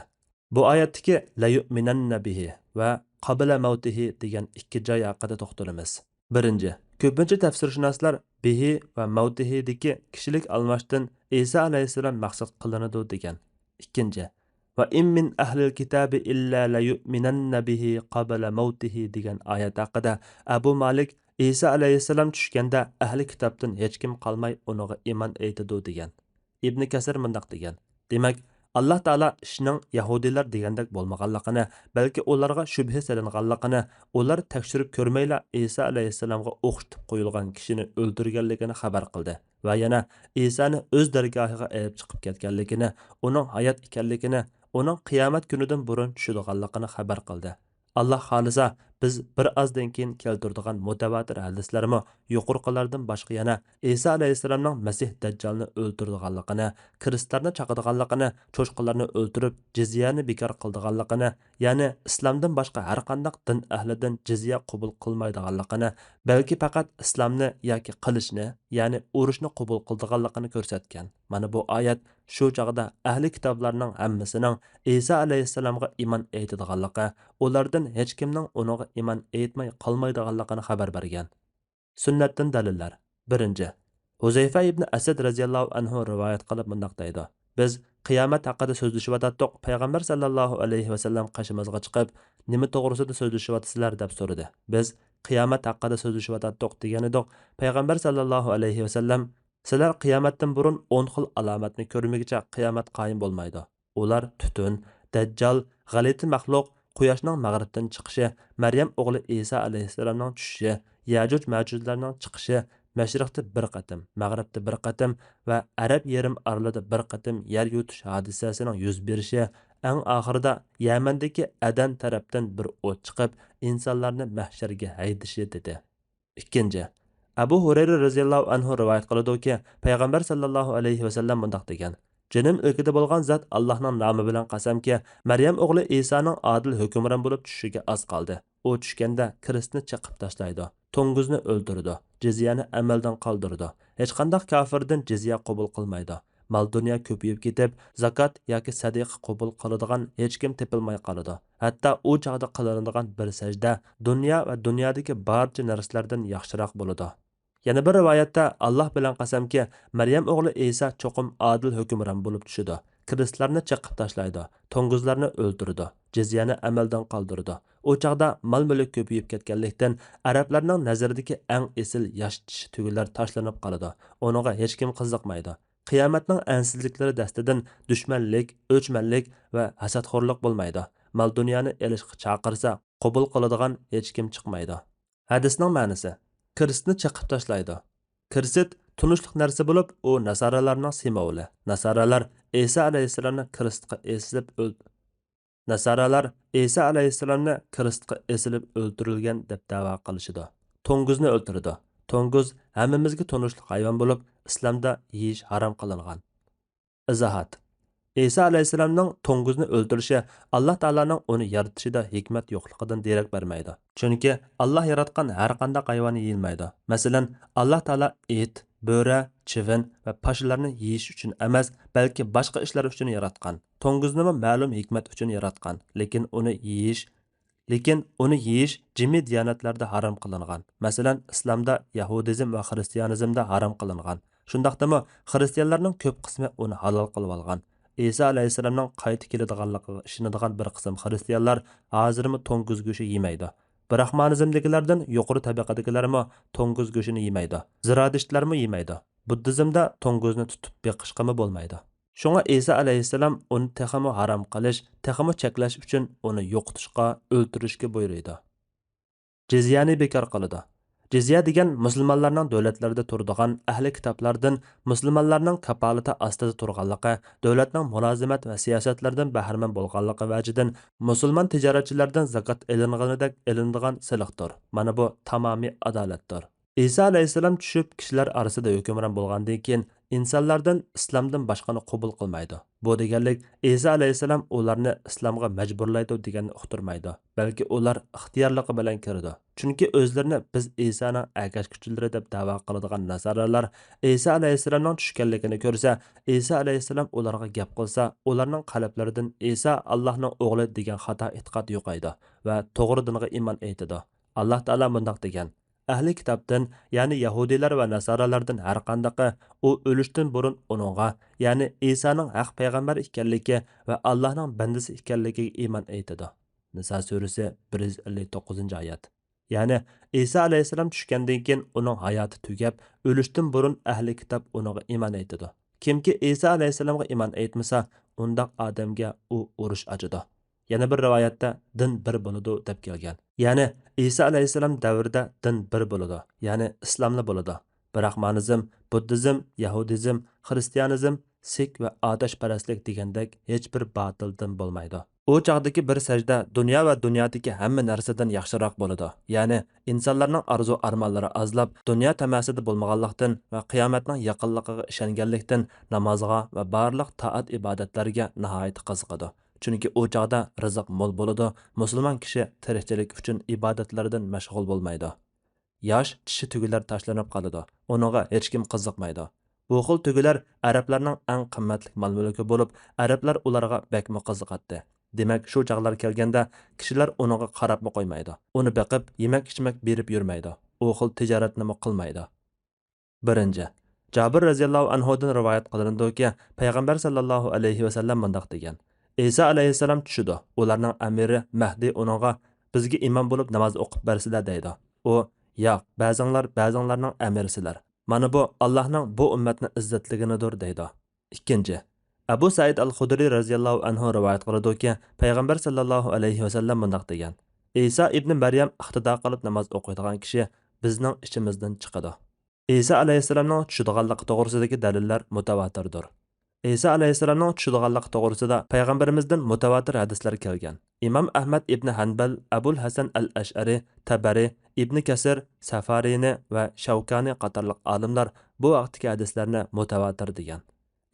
Bu oyatdagi la yu'minanna bihi va qabla mavtihi degan ikki joy haqida to'xtalamiz. 1. Ko'pincha tafsirshunoslar bihi va mavtihidagi kishilik almashdan Isa alayhissalom maqsad qilinadi degan. 2. Va in min ahlil kitabi illa la yu'minanna bihi qabla mavtihi degan oyat haqida Abu Malik Isa alayhissalom tushganda ahli kitobdan hech kim qolmay uniga iymon etadi degan. Ibn Kasir mundaq degan. Demak, Allah Taala ishning Yahudilar degandek bo'lmaganligini, balki ularga shubha solinganligini, ular tekshirib ko'rmayla Isa alayhissalomga o'xshatib qo'yilgan kishini o'ldirganligini xabar qildi va yana Isani o'z dargohiga olib chiqib ketganligini, uning hayot ekanligini, uning qiyomat kunidan burun tushadiganligini xabar qildi. Allah xolisa biz bir ozdan keyin keltiradigan mutavatir hadislarmi yuqorqilardan boshqa yana Isa alayhissalomning Masih Dajjalni o'ldirganligini, kristlarni chaqadiganligini, cho'shqalarni o'ldirib jizyani bekor qildiganligini, ya'ni islomdan boshqa har qanday din ahlidan jizya qabul qilmaydiganligini, balki faqat islomni yoki qilishni, ya'ni urushni qabul qildiganligini ko'rsatgan. Mana bu oyat shu chaqda ahli kitoblarning hammasining Isa alayhissalomga iymon etadiganligi, ulardan hech kimning uninga iymon etmay qolmaydiganligini xabar bergan. Sunnatdan dalillar. 1. Huzayfa ibn Asad radhiyallohu anhu rivoyat qilib mundaq deydi. Biz qiyomat haqida so'zlashyotdik. Payg'ambar sallallohu alayhi va sallam qashimizga chiqib, nima to'g'risida so'zlashyapsizlar deb so'radi. Biz qiyomat haqida so'zlashyotdik degan edik. Payg'ambar sallallohu alayhi va sallam sizlar qiyomatdan burun 10 xil alomatni ko'rmaguncha qiyomat qoyim bo'lmaydi. Ular tutun, dajjal, g'alati maxluq, quyoshning mag'ribdan chiqishi, Maryam o'g'li Isa alayhissalomning tushishi, Yajuj Majujlarning chiqishi, mashriqda bir qatim, mag'ribda bir qatim va Arab yarim oralida bir qatim yer yutish hodisasining yuz berishi, eng oxirida Yamandagi Adan tarafdan bir o't chiqib, insonlarni mahsharga haydishi dedi. 2. Abu Hurayra radhiyallohu anhu rivoyat qiladi-ki, payg'ambar sallallohu alayhi va sallam mundaq degan: Jinim ilkida bo'lgan zat Allohning nomi bilan qasamki, Maryam o'g'li Isoning adil hukmron bo'lib tushishiga oz qoldi. U tushganda Kristni chiqib tashlaydi, to'nguzni o'ldirdi, jizyani amaldan qoldirdi. Hech qanday kofirdan jizya qabul qilmaydi. Mal dunyo ko'payib ketib, zakot yoki sadaqa qabul qiladigan hech kim topilmay qoladi. Hatto u chaqda qilinadigan bir sajda dunyo va dunyodagi barcha narsalardan yaxshiroq bo'ladi. Yana bir rivoyatda Alloh bilan qasamki, Maryam o'g'li Isa cho'qim adil hukmron bo'lib tushidi. Kristlarni chiqib tashlaydi, to'ng'izlarni o'ldirdi, jizyani amaldan qoldirdi. O chaqda mol-mulk ko'payib ketganlikdan arablarning nazaridagi eng esil yosh tishi tugular tashlanib qoladi. Uninga hech kim qiziqmaydi. Qiyomatning ansizliklari dastidan dushmanlik, o'chmanlik va hasadxo'rlik bo'lmaydi. Mal dunyoni elishga chaqirsa, qabul qiladigan hech kim chiqmaydi. Hadisning ma'nosi: Kristni chiqib tashlaydi. Krist tunishliq narsa bo'lib, u nasoralarning simvoli. Nasoralar Isa alayhissalomni Kristga eslib Nasoralar Isa alayhissalomni Kristga esilib o'ldirilgan deb da'vo qilishidi. To'ng'izni o'ldirdi. To'ng'iz hammamizga tunishliq hayvon bo'lib, islomda yeyish harom qilingan. Izohat: İsa alayhissalomning to'ng'izni o'ldirishi Alloh taolaning uni yaratishida hikmat yo'qligidan derak bermaydi. Chunki Alloh yaratgan har qanday hayvonni yeyilmaydi. Masalan, Alloh taolo it, bo'ra, chivin va pashalarni yeyish uchun emas, balki boshqa ishlar uchun yaratgan. To'ng'izni ma'lum hikmat uchun yaratgan, lekin uni yeyish jimi diyonatlarda harom qilingan. Masalan, islomda, yahudizm va xristianizmda harom qilingan. Shundaqdimi, xristianlarning ko'p qismi uni halol qilib olgan. İsa alayhissalomning qayta keladiganligiga ishonadigan bir qism xristianlar hozirmi to'ng'iz go'shti yemaydi. Brahmanizmdagilardan yuqori tabaqadagilarmi to'ng'iz go'shtini yemaydi. Zirodishtlarmi yemaydi. Buddizmda to'ng'izni tutib beqishqimi bo'lmaydi. Shunga İsa alayhissalom uni texmi harom qilish, texmi cheklash uchun uni yo'qotishga, o'ldirishga buyurdi. Jizyani bekor qiladi. Jizya degan musulmonlarning davlatlarida turadigan ahli kitoblardan musulmonlarning kapolati ostida turganligi, davlatning mulozimat va siyosatlardan bahramand bo'lganligi vajidan musulmon tijoratchilardan zakot ilinganidek ilinadigan siliqdir. Mana bu tamomiy adolatdir. İsa alayhissalom tushib kishilar orasida hukmron bo'lgandan keyin insonlardan islomdan boshqani qabul qilmaydi. Bu deganlik İsa alayhissalom ularni islomga majburlaydi deganni uqtirmaydi, balki ular ixtiyorligi bilan kirdi. Chunki o'zlarini biz İsa'ning agashkuchilari deb da'vo qiladigan nasoralar İsa alayhissalomning tushganligini ko'rsa, İsa alayhissalom ularga gap qilsa, ularning qalblaridan İsa Allohning o'g'li degan xato e'tiqod yo'qaydi va to'g'ri dinga iymon etadi. Alloh taolo bunday degan: Ahli kitobdan, ya'ni Yahudilar va Nasoralardan har qandaqa u o'lishdan burun uningga, ya'ni Isoning haq payg'ambar ekanligi va Allohning bandasi ekanligiga iymon etadi. Nisa surasi 159-oyat. Ya'ni Iso alayhissalom tushgandan keyin uning hayoti tugab, o'lishdan burun ahli kitob uningga iymon etadi. Kimki Iso alayhissalomga iymon etmasa, undaq odamga u urush ochadi. Yana bir rivoyatda din bir bo'ladi deb kelgan. Ya'ni İsa alayhissalom davrida din bir bo'ladi, ya'ni islomli bo'ladi. Brahmanizm, buddizm, yahudizm, xristianizm, sik va otashparastlik degandek hech bir batil din bo'lmaydi. U chaqdagi bir sajda dunyo va dunyodagi hamma narsadan yaxshiroq bo'ladi. Ya'ni insonlarning arzu-armonlari azlab, dunyo tamasida bo'lmaganlikdan va qiyomatning yaqinligiga ishonganlikdan namozga va barliq taat ibodatlarga nihoyat qiziqadi. Chunki u chaqda rizq mo'l bo'ladi, musulmon kishi tirikchilik uchun ibodatlardan mashg'ul bo'lmaydi. Yosh tishi tugular tashlanib qoladi. Uninga hech kim qiziqmaydi. Bu xil tugular arablarning eng qimmatli mol-mulki bo'lib, arablar ularga bakmi qiziqatdi. Demak, shu chaqlar kelganda kishilar uninga qarabmi qo'ymaydi. Uni beqib, yemak-ichmak berib yurmaydi. U xil tijoratni qilmaydi. 1. Jabir radhiyallohu anhudan rivoyat qilindiki, payg'ambar sallallohu alayhi va sallam bunday degan: İsa alayhissalom tushidi. Ularning amiri Mahdi uningga bizga imom bo'lib namoz o'qib bersizlar deydi. U: "Yo'q, ba'zinglarning amirsizlar. Mana bu Allohning bu ummatni izzatligidir" deydi. 2. Abu Said al-Khudri radhiyallohu anhu rivoyat qiladi, payg'ambar sallallohu alayhi va sallam bunday degan: İsa ibn Maryam iqtido qilib namoz o'qiydigan kishi bizning ichimizdan chiqadi. İsa alayhissalomning tushidiganligi to'g'risidagi dalillar mutawatirdir. İsa alayhissalomning tushidiganligi to'g'risida payg'ambarimizdan mutawatir hadislar kelgan. Imom Ahmad ibn Hanbal, Abul Hasan al-Ash'ari, Tabari, Ibn Kasir, Safarini va Shavkani qatorliq olimlar bu vaqtdagi hadislarni mutawatir degan.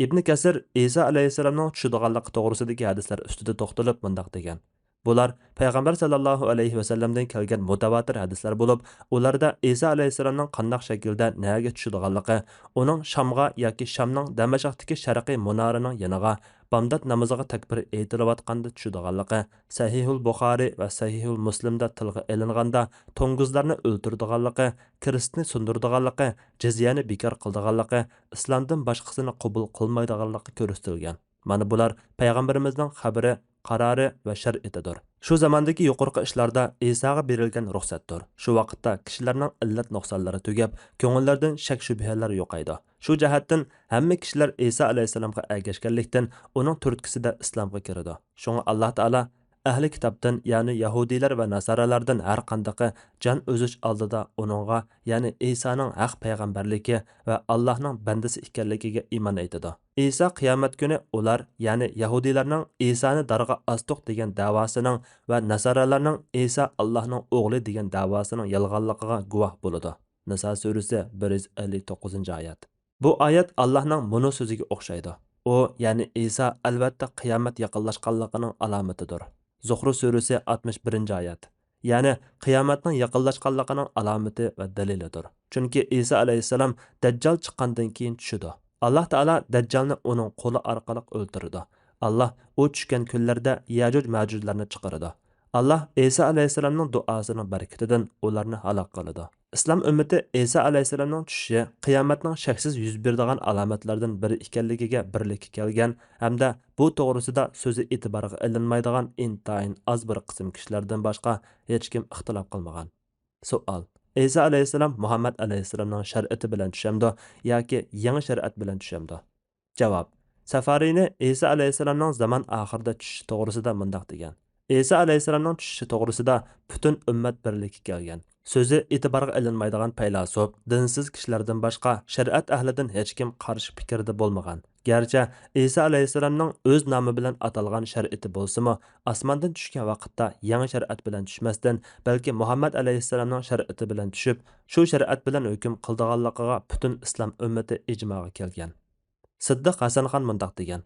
ibn Kasir İsa alayhissalomning tushadiganligi to'g'risidagi hadislar ustida to'xtalib mundoq degan: bular payg'ambar sallallohu alayhi vasallamdan kelgan mutavatir hadislar bo'lib, ularda İsa alayhissalomning qanday shaklda naga tushadiganligi, uning Shamga yoki Shamning Damashqdagi sharqiy munorining yoniga bomdod namoziga takbir aytilayotganda tushadiganligi, Sahihul Buxoriy va Sahihul Muslimda tilga ilinganda to'ng'izlarni o'ltirdiganligi, kiristni sundirdiganligi, jizyani bekor qildiganligi, islomdan boshqasini qabul qilmaydiganligi ko'rsatilgan. Mana bular payg'ambarimizning xabari, qarori va shar'itidir. Shu zamondagi yuqorqi ishlarda Isoga berilgan ruxsatdir. Shu vaqtda kishilarning illat nuqsonlari tugab, ko'ngillaridan shak shubhalar yo'qaydi. Shu jihatdan hamma kishilar Iso alayhisalomga ergashganlikdan uning turtkisida islomga kiradi. Shunga Alloh taolo ahli kitobdan, ya'ni yahudiylar va nasaralardan har qanday jon o'zish oldida uningga, ya'ni Isoning haq payg'ambarligi va Allohning bandasi ekanligiga iymon etadi. İsa qiyomat kuni ular, ya'ni yahudiylarning Isoni darg'a asdiq degan da'vosining va nasaralarning Isa Allohning o'g'li degan da'vosining yolg'onligiga guvoh bo'ladi. Nisa surasi 159-oyat. Bu oyat Allohning buni so'ziga o'xshaydi. U, ya'ni Isa albatta qiyomat yaqinlashganligining alomatidir. Zuhruf surasi 61-oyat. Ya'ni qiyomatning yaqinlashganligining alomati va dalilidir. Chunki Isa alayhissalom Dajjal chiqqandan keyin tushadi. Allah Taala Dajjalni uning qo'li orqali o'ldirdi. Allah u tushgan kunlarda Yajuj Majujlarni chiqardi. Allah Isa alayhissalomning duosining barakatidan ularni halok qildi. Islom ummati Isa alayhissalomning tushishi qiyomatning shaksiz yuz beradigan alomatlardan biri ekanligiga birlikka kelgan hamda bu to'g'risida so'zi e'tiborga ilinmaydigan intayin az bir qism kishilardan boshqa hech kim ixtilof qilmagan. Savol: İsa alayhissalom Muhammad alayhissalomning shariati bilan tushamdi yoki yangi shariat bilan tushamdi? Javob: Safariyni İsa alayhissalomning zamon oxirida tushishi to'g'risida mundoq degan: İsa alayhissalomning tushishi to'g'risida butun ummat birlikka kelgan. So'zi e'tiborga ilinmaydigan faylasuf, dinsiz kishilardan boshqa shariat ahlidan hech kim qarshi fikrda bo'lmagan. Garchi İsa alayhissalomning o'z nomi bilan atalgan shariati bo'lsa-mu, osmondan tushgan vaqtda yangi shariat bilan tushmasdan, balki Muhammad alayhissalomning shariati bilan tushib, shu shariat bilan hukm qildiganligiga butun islom ummati ijmoga kelgan. Siddiq Hasanxon mundoq degan: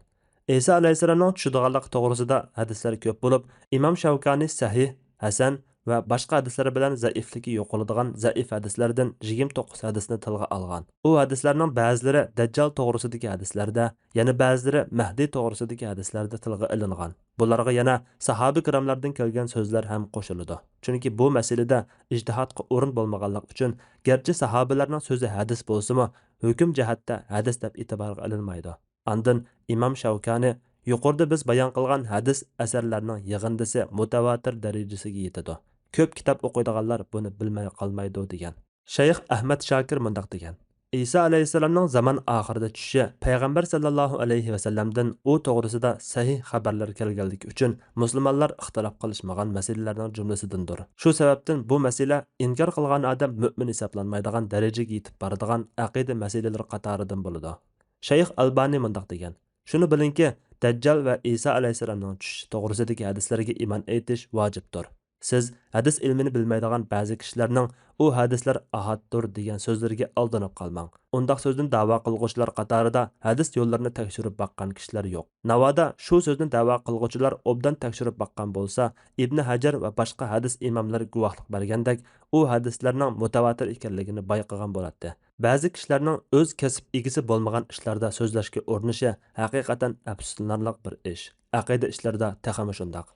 İsa alayhissalomning tushadiganligi to'g'risida hadislar ko'p bo'lib, Imom Shavkani sahih, hasan va boshqa hadislar bilan zaifligi yo'qoladigan zaif hadislardan 29 hadisni tilga olgan. U hadislarning ba'zilari Dajjal to'g'risidagi hadislarda, yana ba'zilari Mahdi to'g'risidagi hadislarda tilga ilingan. Bularga yana sahoba kiramlardan kelgan so'zlar ham qo'shiladi. Chunki bu masalada ijtihodga o'rin bo'lmaganlik uchun, garchi sahobalarning so'zi hadis bo'lsa-mu, hukm jihatda hadis deb e'tiborga ilinmaydi. Andin Imom Shavkani yuqorida biz bayon qilgan hadis asarlarining yig'indisi mutavatir darajasiga yetadi. Ko'p kitob o'qiydiganlar buni bilmay qolmaydi degan. Shayx Ahmad Shokir mundoq degan: İsa alayhissalomning zamon oxirida tushishi payg'ambar sallallohu alayhi vasallamdan u to'g'risida sahih xabarlar kelganligi uchun musulmonlar ixtilof qilishmagan masalalarning jumlasidandir. Shu sababdan bu masala inkor qilgan odam mu'min hisoblanmaydigan darajaga yetib boradigan aqida masalalar qatoridan bo'ladi. Shayx Albani mundoq degan: shuni bilingki, Dajjal va İsa alayhissalomning tushishi to'g'risidagi hadislarga iymon etish vojibdir. Siz hadis ilmini bilmaydigan ba'zi kishilarning u hadislar ahaddir degan so'zlariga aldanib qolmang. Undaq so'zni da'vo qilguvchilar qatorida hadis yo'llarini tekshirib baqqan kishilar yo'q. Navoda shu so'zni da'vo qilguvchilar obdan tekshirib baqqan bo'lsa, Ibn Hajar va boshqa hadis imomlari guvohlik bergandek, u hadislarning mutavatir ekanligini bayqagan bo'ladi. Ba'zi kishilarning o'z kasb egisi bo'lmagan ishlarda so'zlashga o'rnishi haqiqatan afsuslanarli bir ish. Aqida ishlarida taxami shundaq.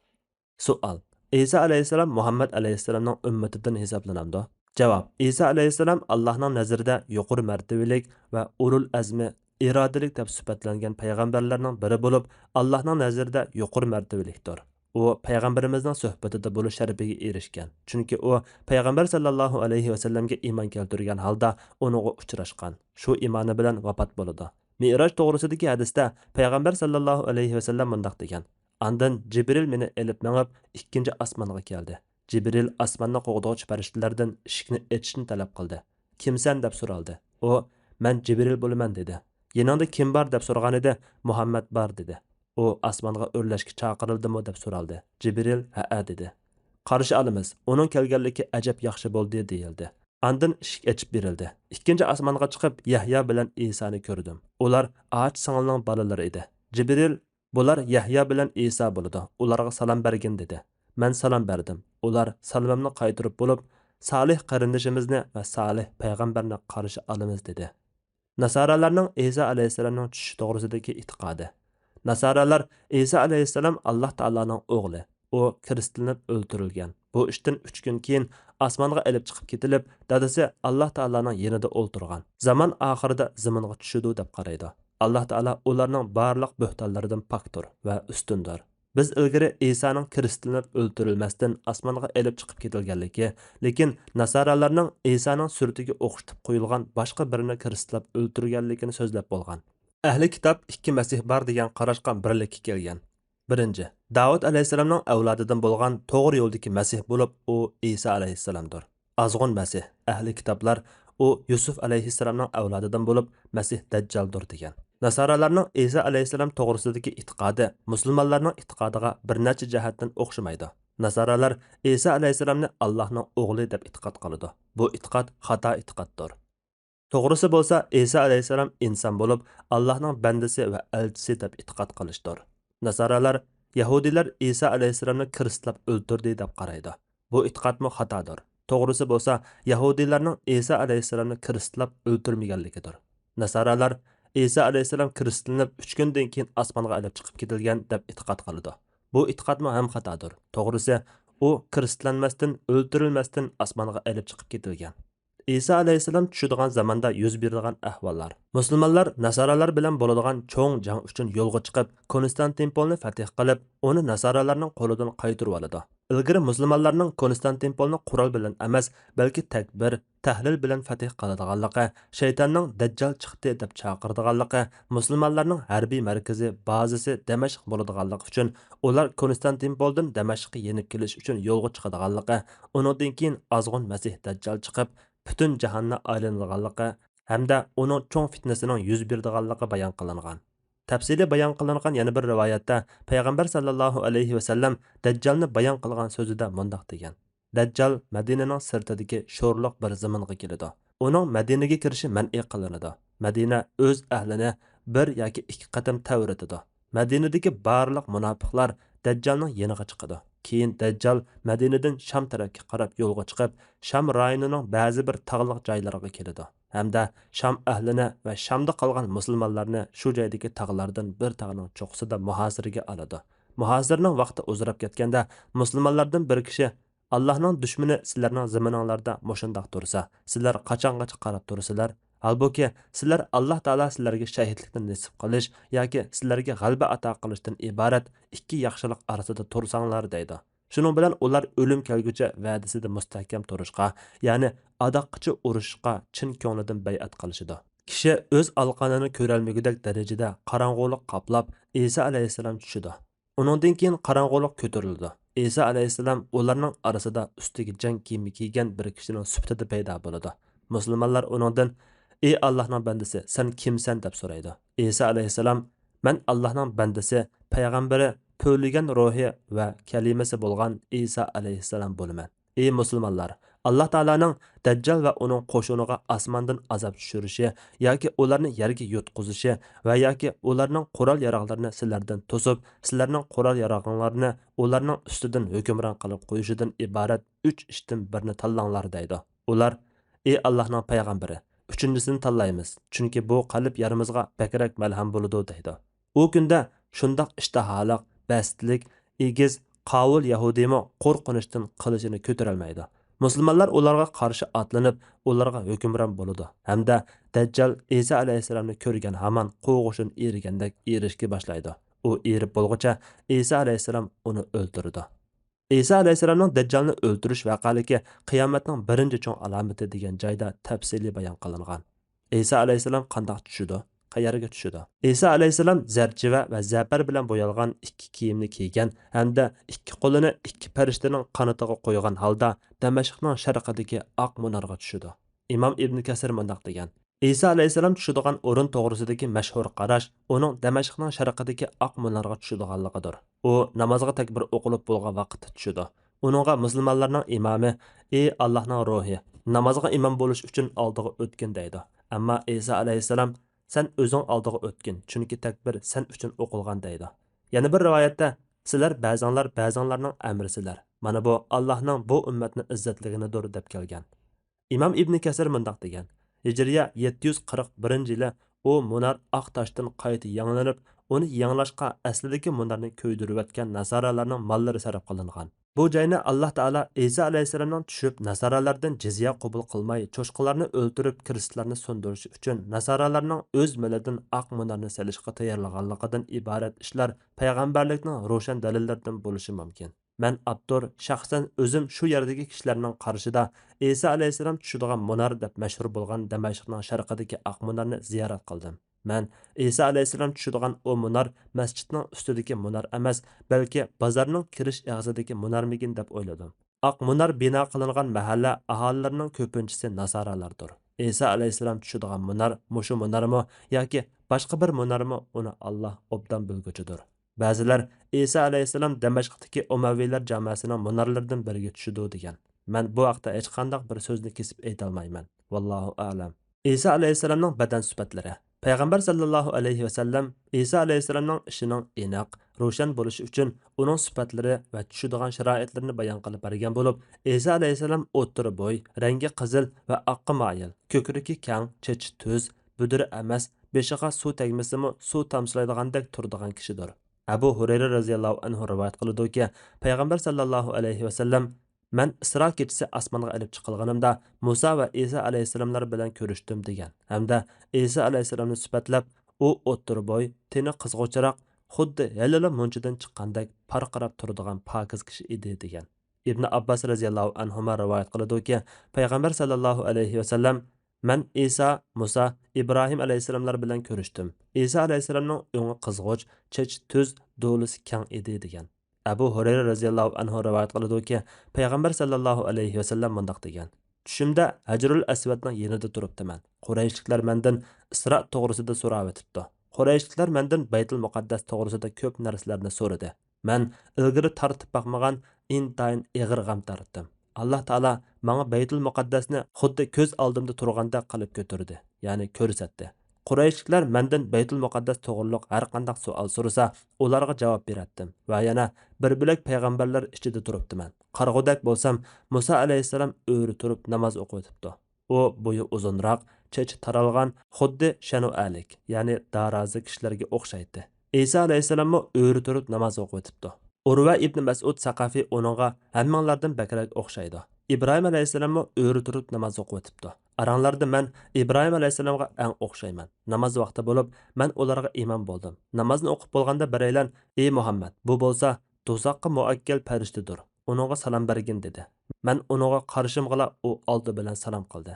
Savol: İsa alayhissalom Muhammad alayhissalomning ummatidan hisoblanamdi? Javob: İsa alayhissalom Allohning nazarida yuqori martabalik va ulul azmi irodalik deb sifatlangan payg'ambarlarning biri bo'lib, Allohning nazarida yuqori martabalikdir. U payg'ambarimizning suhbatida bo'lish sharafiga erishgan. Chunki u payg'ambar sallallohu alayhi vasallamga iymon keltirgan holda uningga uchrashgan. Shu iymoni bilan vafot bo'ldi. Mi'roj to'g'risidagi hadisda payg'ambar sallallohu alayhi vasallam mundoq degan: Andan Jibril meni elib mengib ikkinchi osmonga keldi. Jibril osmonni qo'g'dovchi farishtalardan eshikni ochishni talab qildi. Kimsan deb so'raldi. U: "Men Jibril bo'laman" dedi. Yanında kim bor deb so'ragan edi. Muhammad bor dedi. U osmonga o'rlashga chaqirildimi deb so'raldi. Jibril: "Ha" dedi. Qarshi olamiz. Uning kelganligi ajab yaxshi bo'ldi deyildi. Andın eshik ochib berildi. Ikkinchi osmonga chiqib, Yahya bilan Isoni ko'rdim. Ular ağaç singilning bolalari edi. Jibril, bular Yahya bilan Isa bo'ladi. Ularga salom bergin dedi. Men salom berdim. Ular salomimni qaytarib bo'lib, Salih qarindishimizni va Salih payg'ambarni qarshi olamiz dedi. Nasaralarning Isa alayhisalomning tushishi to'g'risidagi e'tiqodi. Nasaralar Isa alayhissalom Alloh taoloning o'g'li. U kiristlanib o'ldirilgan. Bu ishdan 3 kun keyin osmonga olib chiqib ketilib, dadasi Alloh taoloning yonida o'ltirgan. Zaman oxirida zaminga tushidi deb qaraydi. Alloh taolo ularning barliq bo'htonlaridan pokdir va ustundir. Biz ilgari Isoning kiristlanib o'ldirilmasdan osmonga olib chiqib ketilganligi, lekin Nasaralarning Isoning suratiga o'xshatib qo'yilgan boshqa birini kiristlab o'ldirganligini so'zlab bo'lgan. Ahli kitob ikki masih bor degan qarashga birlikka kelgan. Birinchi, Davud alayhissalomning avlodidan bo'lgan to'g'ri yo'ldagi masih bo'lib, u Isa alayhissalomdir. Azg'un masih, ahli kitoblar u Yusuf alayhissalomning avlodidan bo'lib, masih dajjaldir degan. Nasaralarning Isa alayhissalom to'g'risidagi e'tiqodi musulmonlarning e'tiqodiga bir necha jihatdan o'xshamaydi. Nasaralar Isa alayhissalomni Allohning o'g'li deb e'tiqod qiladi. Bu e'tiqod xato e'tiqoddir. To'g'risi bo'lsa, Isa alayhissalom inson bo'lib, Allohning bandasi va elchisi deb e'tiqod qilishdir. Nasaralar, Yahudilar Isa alayhissalomni kiristlab o'ldirdi deb qaraydi. Bu e'tiqodmi xatodir. To'g'risi bo'lsa, Yahudilarning Isa alayhissalomni kiristlab o'ldirmaganligidir. Nasaralar Isa alayhissalom kiristlanib 3 kundan keyin osmonga olib chiqib ketilgan deb e'tiqod qiladi. Bu e'tiqodmi ham xatodir. To'g'risi, u kiristlanmasdan, o'ldirilmasdan osmonga olib chiqib ketilgan. İsa alayhissalom tushadigan zamonda yuz beradigan ahvollar. Musulmonlar Nasaralar bilan bo'ladigan cho'ng jang uchun yo'lga chiqib, Konstantinpolni fath qilib, uni Nasaralarning qo'lidan qaytarib oladi. Ilgari musulmonlarning Konstantinpolni qurol bilan emas, balki takbir, tahlil bilan fath qiladiganligi, shaytonning dajjal chiqdi deb chaqirdiganligi, musulmonlarning harbiy markazi, bazasi Damashq bo'ladiganligi uchun ular Konstantinpoldan Damashqqa yenib kelish uchun yo'lga chiqadiganligi, undan keyin azg'un masih dajjal chiqib butun jahonni aylanadiganligi hamda uning cho'ng fitnasining yuz beradiganligi bayon qilingan. Tafsili bayon qilingan yana bir rivoyatda payg'ambar sallallohu alayhi va sallam dajjalni bayon qilgan so'zida mundoq degan: Dajjal Madinaning sirtidagi sho'rliq bir zaminga keladi. Uning Madinaga kirishi man'iy qilinadi. Madina o'z ahlini bir yoki ikki qatam tavratadi. Madinadagi barliq munofiqlar Dajjalning yeniga chiqadi. Keyin Dajjal Madinadan Sham tarafga qarab yo'lga chiqib, Sham rayonining ba'zi bir tog'liq joylariga keladi. Hamda Sham ahlini va Shamda qolgan musulmonlarni shu joydagi tog'lardan bir tog'ning cho'qqisida muhosiraga oladi. Muhosirning vaqti uzrab ketganda musulmonlardan bir kishi Allohning dushmani sizlarning zamoninglarda moshundoq tursa, sizlar qachongacha qarab tursizlar? Halbuki sizlar Alloh taolo sizlarga shahidlikni nasib qilish yoki sizlarga g'alaba ato qilishdan iborat ikki yaxshilik orasida tursanglar deydi. Shuning bilan ular o'lim kelguncha va'dasida mustahkam turishga, ya'ni adoqqicha urushga chin ko'nglidan bay'at qilishidi. Kishi o'z alqonini ko'rolmagudek darajada qorong'ulik qoplab Isa alayhissalom tushidi. Uningdan keyin qorong'ulik ko'tarildi. Isa alayhissalom ularning orasida ustiga jang kiyimi kiygan bir kishining sifatida paydo bo'ladi. Musulmonlar uningdan: "Ey Allohning bandasi, sen kimsan?" deb so'raydi. Isa alayhissalom: "Men Allohning bandasi, payg'ambari, to'ligan ruhi va kalimasi bo'lgan Isa alayhissalom bo'laman." Ey musulmonlar, Alloh taolaning Dajjal va uning qo'shiniga osmondan azob tushirishi yoki ularni yerga yutqizishi va yoki ularning qurol-yarog'larini sizlardan to'sib, sizlarning qurol-yarog'larini ularning ustidan hukmron qilib qo'yishidan iborat 3 ishdan birini tanlanglar deydi. Ular: "Ey Allohning payg'ambari, uchinchisini tanlaymiz, chunki bu qalb yarimizga bakrak malham bo'ladi" deydi. U kunda shundoq ishtaholiq, bastlik, egiz, qovul yahudiymi qo'rqinishdan qilishini ko'tarolmaydi. Musulmonlar ularga qarshi otlanib, ularga hukmron bo'ladi. Hamda Dajjal Isa alayhissalomni ko'rgan hamon qo'g'ishin erigandek erishga boshlaydi. U erib bo'lguncha Isa alayhissalom uni o'ldirdi. İsa alayhissalomning Dajjalni o'ldirish vaqaligi qiyomatning birinchi cho'ng alomati degan joyda tafsili bayon qilingan. İsa alayhissalom qandoq tushidi? Qayerga tushidi? İsa alayhissalom zarchiva va zafar bilan bo'yalgan ikki kiyimni kiygan hamda ikki qo'lini ikki farishtaning qanotiga qo'ygan holda Damashqning sharqidagi oq munorga tushidi. Imom Ibn Kasir mundoq degan: İsa alayhissalom tushadigan o'rin to'g'risidagi mashhur qarash uning Damashqning sharqidagi oq munorga tushadiganligidir. U namozga takbir o'qilib bo'lgan vaqtda tushidi. Uningga musulmonlarning imomi: "Ey Allohning ruhi, namozga imom bo'lish uchun oldiga o'tgin deydi. Ammo Isa alayhissalom sen o'zing oldiga o'tgin, chunki takbir sen uchun o'qilgan deydi. Yana bir rivoyatda sizlar ba'zanlarning amrisilar. Mana bu Allohning bu ummatni izzatligidir deb kelgan. İmam İbn Kasir mundaq degan. Hijriya 741-yili u munar oq toshdan qayta yangilanib, uni yangilashga aslidagi munarni ko'ydirayotgan nasoralarning mollari sarf qilingan. Bu joyni Alloh taolo Isa alayhissalomning tushib nasoralardan jizya qabul qilmay, cho'shqilarni o'ldirib, kiristlarni so'ndirish uchun nasoralarning o'z milidan oq munarni salishga tayyorlaganligidan iborat ishlar payg'ambarlikning ro'shan dalillaridan bo'lishi mumkin. Men Abdur shaxsan o'zim shu yerdagi kishilarning qarshida İsa alayhissalom tushadigan munar deb mashhur bo'lgan Damashqning sharqidagi oq munarni ziyorat qildim. Men İsa alayhissalom tushadigan o munar masjidning ustidagi munar emas, balki bozorning kirish og'zidagi munarmigin deb o'yladim. Oq munar bino qilingan mahalla aholilarining ko'pinchisi nasoralardir. İsa alayhissalom tushadigan munar mushu munarmi yoki boshqa bir munarmi uni Alloh obdan bilguchidir. Ba'zilar İsa alayhissalom Damashqdagi Umaviylar jamoasining munarlaridan biriga tushdi degan. Men bu haqda hech qanday bir so'zni kesib ayta olmayman. Vallohu a'lam. İsa alayhissalomning badan sifatlari. Payg'ambar sallallohu alayhi va sallam İsa alayhissalomning ishining aniq, ro'shan bo'lishi uchun uning sifatlari va tushadigan sharoitlarini bayon qilib bergan bo'lib, İsa alayhissalom o'ttiri bo'y, rangi qizil va oqqa moyil, ko'kragi kang, chechi tuz, budri emas, beshiga suv tegmasimi suv tomchilaydigandek turadigan kishidir. Abu Hurayra radhiyallohu anhu rivoyat qiladi-ki, payg'ambar sallallohu alayhi va sallam men Isro kechasi osmonga olib chiqilganimda Musa va Isa alayhissalomlar bilan ko'rishdim degan. Hamda Isa alayhissalomni sifatlab, u o'ttir bo'y, teni qizg'uvchiroq, xuddi halila munchidan chiqqandek parqirab turadigan pokiz kishi edi degan. Ibn Abbas radhiyallohu anhu rivoyat qiladi-ki, payg'ambar sallallohu alayhi va sallam men İsa, Musa, İbrahim alayhissalomlar bilan ko'rishdim. İsa alayhissalomning o'ngi qizg'uch, chech tuz, do'lisi kang edi degan. Abu Hurayra radhiyallohu anhu rivoyat qiladi-ki, payg'ambar sallallohu alayhi va sallam mundaq degan. Tushimda Hajrul Aswadning yonida turibdiman. Qurayshliklar mendan Isro to'g'risida so'rab o'tibdi. Qurayshliklar mendan Baytul Muqaddas to'g'risida ko'p narsalarni so'radi. Men ilgari tartib baqmagan intayin ig'ir g'am tortdim. Alloh taolo menga Baytul Muqaddasni xuddi ko'z oldimda turganda qilib ko'tardi, ya'ni ko'rsatdi. Qurayshliklar mendan Baytul Muqaddas to'g'riliq har qanday savol so'rasa, ularga javob beratdim va yana bir bilak payg'ambarlar ichida turibdiman. Qarg'udak bo'lsam, Musa alayhissalom o'ri turib namoz o'qiyotibdi. U bo'yi uzunroq, chechi taralgan, xuddi shanualik, ya'ni darozi kishilarga o'xshaydi. Isa alayhissalom o'ri turib namoz o'qiyotibdi. Urva ibn Mas'ud Saqafi uningga hammanglardan bakrak o'xshaydi. İbrahim alayhissalom o'ri turib namoz o'qiyotibdi. Aranglarda men İbrahim alayhissalomga eng o'xshayman. Namoz vaqti bo'lib, men ularga imom bo'ldim. Namozni o'qib bo'lganda biraylan, "Ey Muhammad, bu bo'lsa do'zaxqa muakkal farishtadir. Uningga salom bergin" dedi. Men uningga qarshimg'ala u oldi bilan salom qildi.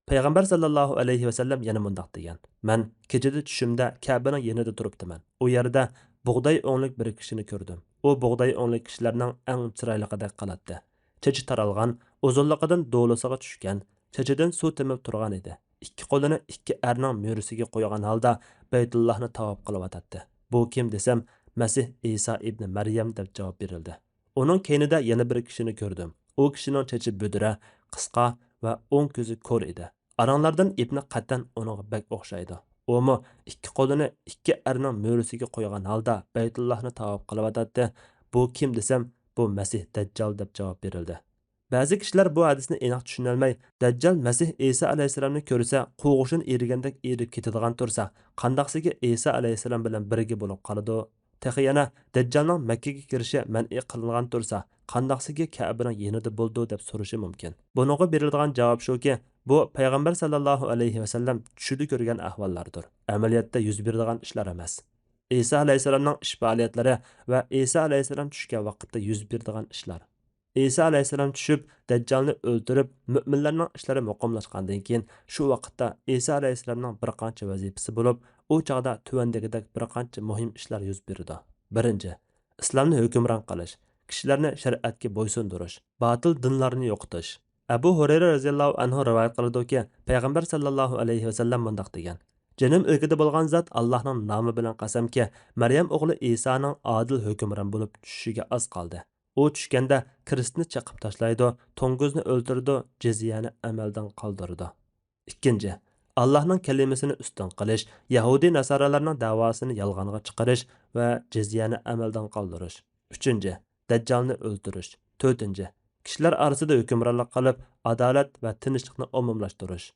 Payg'ambar sallallohu alayhi va sallam yana mundaq degan. Men kechada tushimda Ka'baning yonida turibdiman. U yerda bug'doy o'nglik bir kishini ko'rdim. U bug'doy o'nglik kishilarning eng chiroyligidek qiladi. Chechi taralgan, uzunligidan do'lisiga tushgan, chechidan suv temib turgan edi. Ikki qo'lini ikki erning mo'risiga qo'ygan holda Baytullohni tavob qilyotdi. Bu kim desam, Masih Isa ibn Maryam deb javob berildi. Uning keynida yana bir kishini ko'rdim. U kishining chechi budra, qisqa va o'ng ko'zi ko'r edi. Aranglardan ibn Qattan uning bek o'xshaydi. Umi ikki qo'lini ikki erning mo'risiga qo'ygan holda Baytullohni tavob qilyotdi. Bu kim desam, bu Masih Dajjal deb javob berildi. Ba'zi kishilar bu hadisni aniq tushuna olmay, Dajjal Masih Isa alayhissalomni ko'rsa, qo'g'ushin erigandek erib ketadigan tursa, qandaqsiga Isa alayhissalom bilan birga bo'lib qoladi. Texi yana Dajjalning Makkaga kirishi man'iy qilingan tursa, qandaqsiga Ka'baning yonida bo'ldi deb so'rashi mumkin. Buningga beriladigan javob shuki, bu payg'ambar sallallohu alayhi va sallam tushida ko'rgan ahvollardir. Amaliyotda yuz beradigan ishlar emas. İsa alayhissalomning ish faoliyatlari va İsa alayhissalom tushgan vaqtda yuz beradigan ishlar. İsa alayhissalom tushib, Dajjalni o'ldirib, mu'minlarning ishlari muqimlashgandan keyin shu vaqtda İsa alayhissalomning bir qancha vazifasi bo'lib, u chaqda tuvandagidek bir qancha muhim ishlar yuz berdi. Birinchi, islomni hukmron qilish, kishilarni shariatga bo'ysundirish, batil dinlarni yo'qotish. Abu Hurayra radhiyallohu anhu rivoyat qiladi-ki, payg'ambar sallallohu alayhi va sallam mundaq degan: "Jinim ilkida bo'lgan zot Allohning nomi bilan qasamki, Maryam o'g'li Isoning odil hukmron bo'lib tushishiga oz qoldi. u tushganda kiristni chaqib tashlaydi, to'ng'izni o'ldirdi, jizyani amaldan qoldirdi. Ikkinchi, Allohning kalimasini ustun qilish, Yahudi nasoralarning da'vosini yolg'onga chiqarish va jizyani amaldan qoldirish. Uchinchi, Dajjalni o'ldirish. To'rtinchi, kishilar orasida hukmronlik qilib, adolat va tinchlikni umumlashtirish.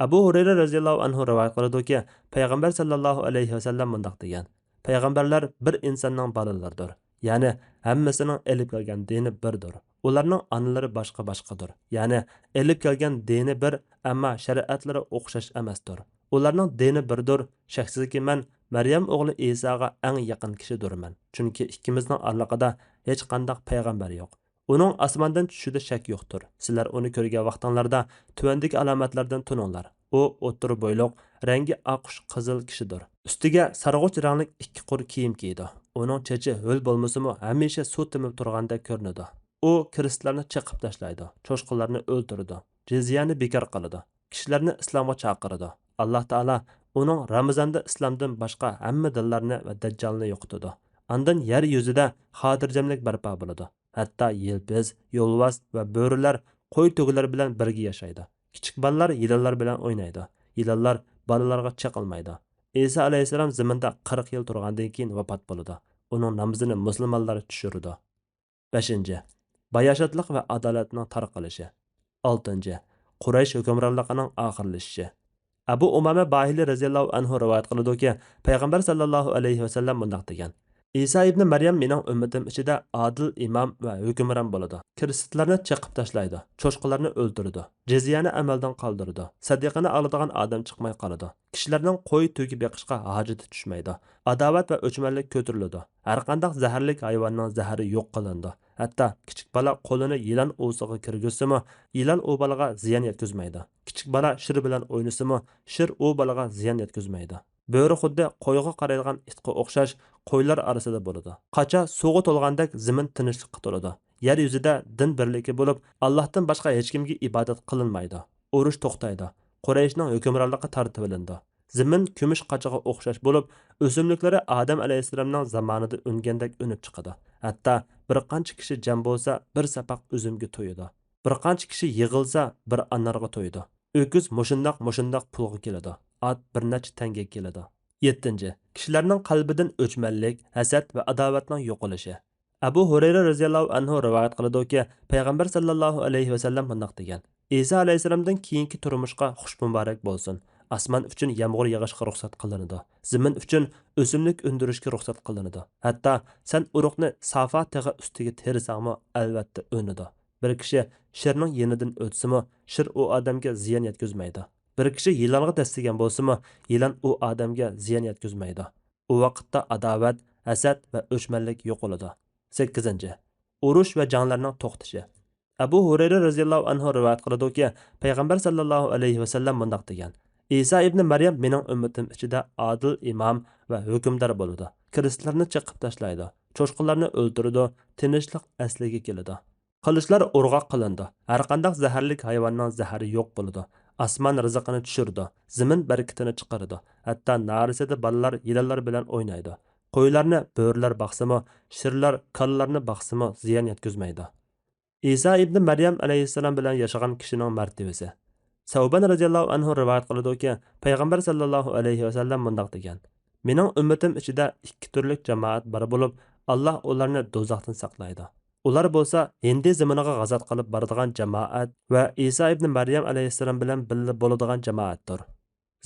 Abu Hurayra radhiyallohu anhu rivoyat qiladi-ki, payg'ambar sallallohu alayhi vasallam bundoq degan: Payg'ambarlar bir insonning bolalaridir. Ya'ni hammasining elib kelgan dini birdir. Ularning onalari boshqa-boshqadir. Ya'ni elib kelgan dini bir, ammo shariatlari o'xshash emasdir. Ularning dini birdir. Shaksizki men Maryam o'g'li Isoga eng yaqin kishidirman. Chunki ikkimizning oraliqida hech qanday payg'ambar yo'q. Uning osmondan tushishida shak yo'qdir. Sizlar uni ko'rgan vaqtinglarda tuvandagi alomatlardan tuninglar. U o'ttir bo'yliq, rangi oqish qizil kishidir. Ustiga sarg'uch rangli ikki qur kiyim kiydi. Uning chechi ho'l bo'lmasa-mu, hamisha suv timib turganda ko'rinadi. U kiristlarni chiqib tashlaydi, cho'shqinlarni o'ldiradi, jizyani bekor qiladi, kishilarni islomga chaqiradi. Alloh taolo uning Ramazonda islomdan boshqa hamma dinlarni va dajjalni yo'qotadi. Ondan yer yuzida xotirjamlik barpo bo'ladi. Hatto yelpiz, yo'lvas va bo'rilar qo'y to'gilar bilan birga yashaydi. Kichik bolalar yilonlar bilan o'ynaydi. Yilonlar bolalarga chaqilmaydi. Isa alayhisalom zaminda 40 yil turgandan keyin vafot bo'ldi. Uning namozini musulmonlar tushirdi. 5. Bayashatlik va adolatning tarqalishi. 6. Quraysh hukmronligining oxirlashishi. Abu Umama Bahili radhiyallohu anhu rivoyat qiladi-ki, payg'ambar sallallohu alayhi vasallam bundoq degan: Isa ibn Maryam mening ummatim ichida adil imom va hukmron bo'ladi. Kiristlarni chiqib tashlaydi, cho'shqinlarni o'ldirdi, jizyani amaldan qoldirdi, sadiqani oladigan odam chiqmay qoladi. Kishilarning qo'y to'yib beqishga hojati tushmaydi. Adovat va o'chmanlik ko'tariladi. Har qanday zaharlik hayvonning zahari yo'q qilindi. Hatto kichik bola qo'lini yilon o'siga kirgizsa-mu, yilon u bolaga ziyon yetkazmaydi. Kichik bola shir bilan o'ynasa-mu, shir u bolaga ziyon yetkazmaydi. Bo'ri xuddi qo'yga qaraydigan itga o'xshash qo'ylar orasida bo'ladi. Qacha suvga to'lgandek zamin tinchlikqa to'ladi. Yer yuzida din birligi bo'lib, Allohdan boshqa hech kimga ibodat qilinmaydi. Urush to'xtaydi. Qurayshning hukmronligi tartib olindi. Zamin kumush qachaga o'xshash bo'lib, o'simliklari Odam alayhisalomning zamonida ungandek unib chiqadi. Hatto bir qancha kishi jam bo'lsa, bir sapaq uzumga to'yidi. Bir qancha kishi yig'ilsa, bir anarga to'yidi. Öküz mushundoq pulga keladi. At bir necha tanga keladi. 7. Kishilarning qalbidan o'chmanlik, hasad va adovatning yo'qolishi. Abu Hurayra radhiyallohu anhu rivoyat qiladi-ki, payg'ambar sallallohu alayhi vasallam bundoq degan: Isa alayhisalomdan keyingi turmushga xush muborak bo'lsin. Osmon uchun yomg'ir yog'ishga ruxsat qilinadi. Zamin uchun o'simlik undirishga ruxsat qilinadi. Hatto sen urug'ni Safa tog'i ustiga tersangmi, albatta o'nadi. Bir kishi shirning yenidan o'tsimi, shir u odamga ziyon yetkazmaydi. Bir kishi yilonga dastigan bo'lsa-mu, yilon u odamga ziyon yetkazmaydi. U vaqtda adovat, hasad va o'chmanlik yo'qoladi. 8. Urush va janglarning to'xtashi. Abu Hurayra radhiyallohu anhu rivoyat qiladi-ki, payg'ambar sallallohu alayhi vasallam bundoq degan: Isa ibn Maryam mening ummatim ichida adil imom va hukmdor bo'ladi. Kiristlarni chiqib tashlaydi, cho'shqinlarni o'ldiradi, tinchlik asliga keladi. Qilishlar urg'oq qilindi. Har qanday zaharlik hayvonning zahari yo'q bo'ladi. Osmon rizqini tushirdi, zamin barakatini chiqardi. Hatto narisada bolalar yilonlar bilan o'ynaydi. Qo'ylarni bo'rilar baqsimi, shirlar kallarni baqsimi ziyon yetkazmaydi. Isa ibn Maryam alayhissalom bilan yashagan kishining martabasi. Savban radhiyallohu anhu rivoyat qiladi-ki, payg'ambar sallallohu alayhi vasallam bundoq degan: Mening ummatim ichida ikki turli jamoat bor bo'lib, Alloh ularni do'zaxdan saqlaydi. Ular bo'lsa Hindi zamoniga g'azat qilib boradigan jamoat va Isa ibn Maryam alayhissalom bilan birga bo'ladigan jamoatdir.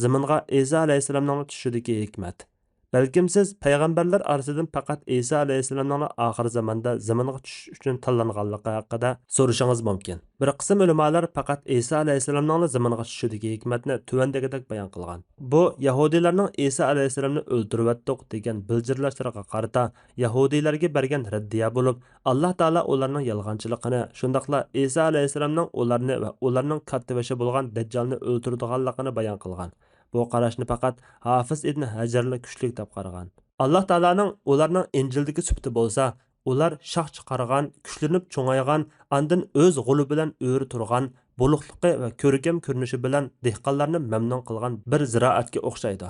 Zaminga Isa alayhissalomning tushidagi hikmat. Balkim siz payg'ambarlar orasidan faqat Isa alayhissalomning oxir zamonda zaminga tushish uchun tanlanganligi haqida so'rashingiz mumkin. Bir qism ulamolar faqat Isa alayhissalomning zaminga tushidagi hikmatni tuvandagidek bayon qilgan. Bu Yahudiylarning Isa alayhissalomni o'ldirib degan bildirlashlariga qarata Yahudiylarga bergan raddiya bo'lib, Alloh taolo ularning yolg'onchiligini, shundaqla Isa alayhissalomning ularni va ularning kattivashi bo'lgan Dajjalni o'ldirganligini bayon qilgan. Bu qarashni faqat Hafiz ibn Hajarlar kuchli deb qaragan. Alloh taolaning ularning Injildagi sifati bo'lsa, ular shoh chiqargan, kuchlanib cho'ngaygan, andin o'z g'uli bilan o'ri turgan, buluqliqi va ko'rkam ko'rinishi bilan dehqonlarni mamnun qilgan bir ziroatga o'xshaydi.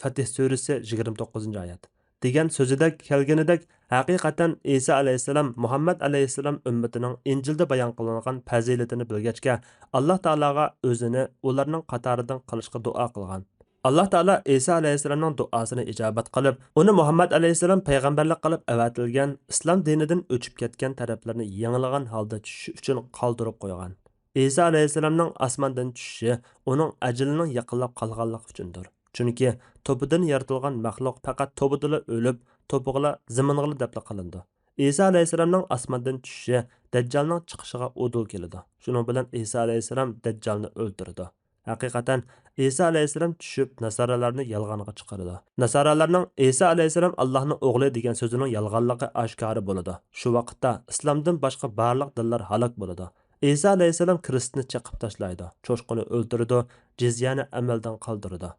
Fatih surasi 29-oyat. degan so'zida kelganidek haqiqatan İsa alayhissalom Muhammad alayhissalom ummatining Injilda bayon qilingan fazilatini bilgachga Alloh taologa o'zini ularning qatoridan qilishga duo qilgan. Alloh taolo İsa alayhissalomning duosini ijobat qilib, uni Muhammad alayhissalom payg'ambarlik qilib avatilgan islom dinidan o'chib ketgan taraflarni yangilagan holda tushishi uchun qoldirib qo'ygan. İsa alayhissalomning osmondan tushishi uning ajalining yaqinlab qolganligi uchundir. Chunki to'pidan yaratilgan maxluq faqat to'pidala o'lib, to'pig'ila ziminga dafn qilindi. İsa alayhissalomning osmondan tushishi Dajjalning chiqishiga udul keladi. Shuning bilan İsa alayhissalom Dajjalni o'ldirdi. Haqiqatan İsa alayhissalom tushib nasoralarni yolg'onga chiqardi. Nasoralarning İsa alayhissalom Allohning o'g'li degan so'zining yolg'onligi oshkora bo'ladi. Shu vaqtda islomdan boshqa barliq dinlar halok bo'ladi. İsa alayhissalom Kristni chaqib tashlaydi, cho'shqini o'ldirdi, jizyani amaldan qoldirdi.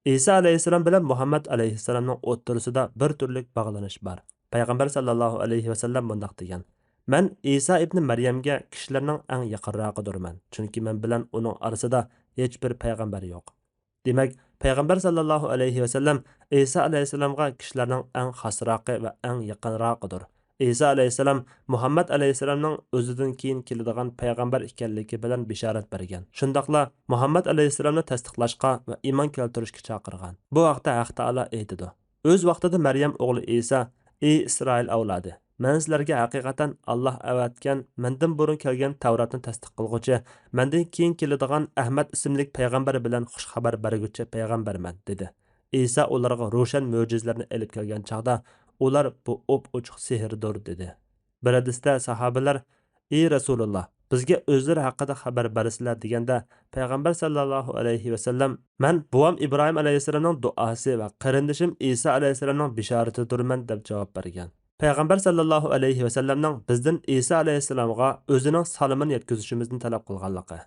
İsa alayhissalom bilan Muhammad alayhissalomning o'rtasida bir turlik bog'lanish bor. Payg'ambar sallallohu alayhi vasallam bunday degan: "Men İsa ibn Maryamga kishilarning eng yaqinroqidirman, chunki men bilan uning orasida hech bir payg'ambar yo'q." Demak, Payg'ambar sallallohu alayhi vasallam İsa alayhissalomga kishilarning eng xosroqi va eng yaqinroqidir. İsa alayhissalom Muhammad alayhissalomning o'zidan keyin keladigan payg'ambar ekanligi bilan bishorat bergan. Shundaqla Muhammad alayhissalomni tasdiqlashga va iymon keltirishga chaqirgan. Bu vaqtda Haq taolo aytdi: "O'z vaqtida Maryam o'g'li İsa, ey Isroil avlodi, men sizlarga haqiqatan Alloh avatgan, mendan burun kelgan Tavratni tasdiq qilguvchi, mendan keyin keladigan Ahmad ismli payg'ambar bilan xush xabar berguvchi payg'ambarman" dedi. İsa ularga ro'shan mo'jizlarni elib kelgan chaqda ular bu o'p-ochiq sehrdir dedi. Bir hadisda sahobalar: "Ey Rasululloh, bizga o'zlari haqida xabar bersizlar" deganda payg'ambar sallallohu alayhi vasallam: "Men buvam Ibrohim alayhissalomning duosi va qarindishim İsa alayhissalomning bishoratidirman" deb javob bergan. Payg'ambar sallallohu alayhi vasallamning bizdan İsa alayhissalomga o'zining salomini yetkazishimizni talab qilganligi.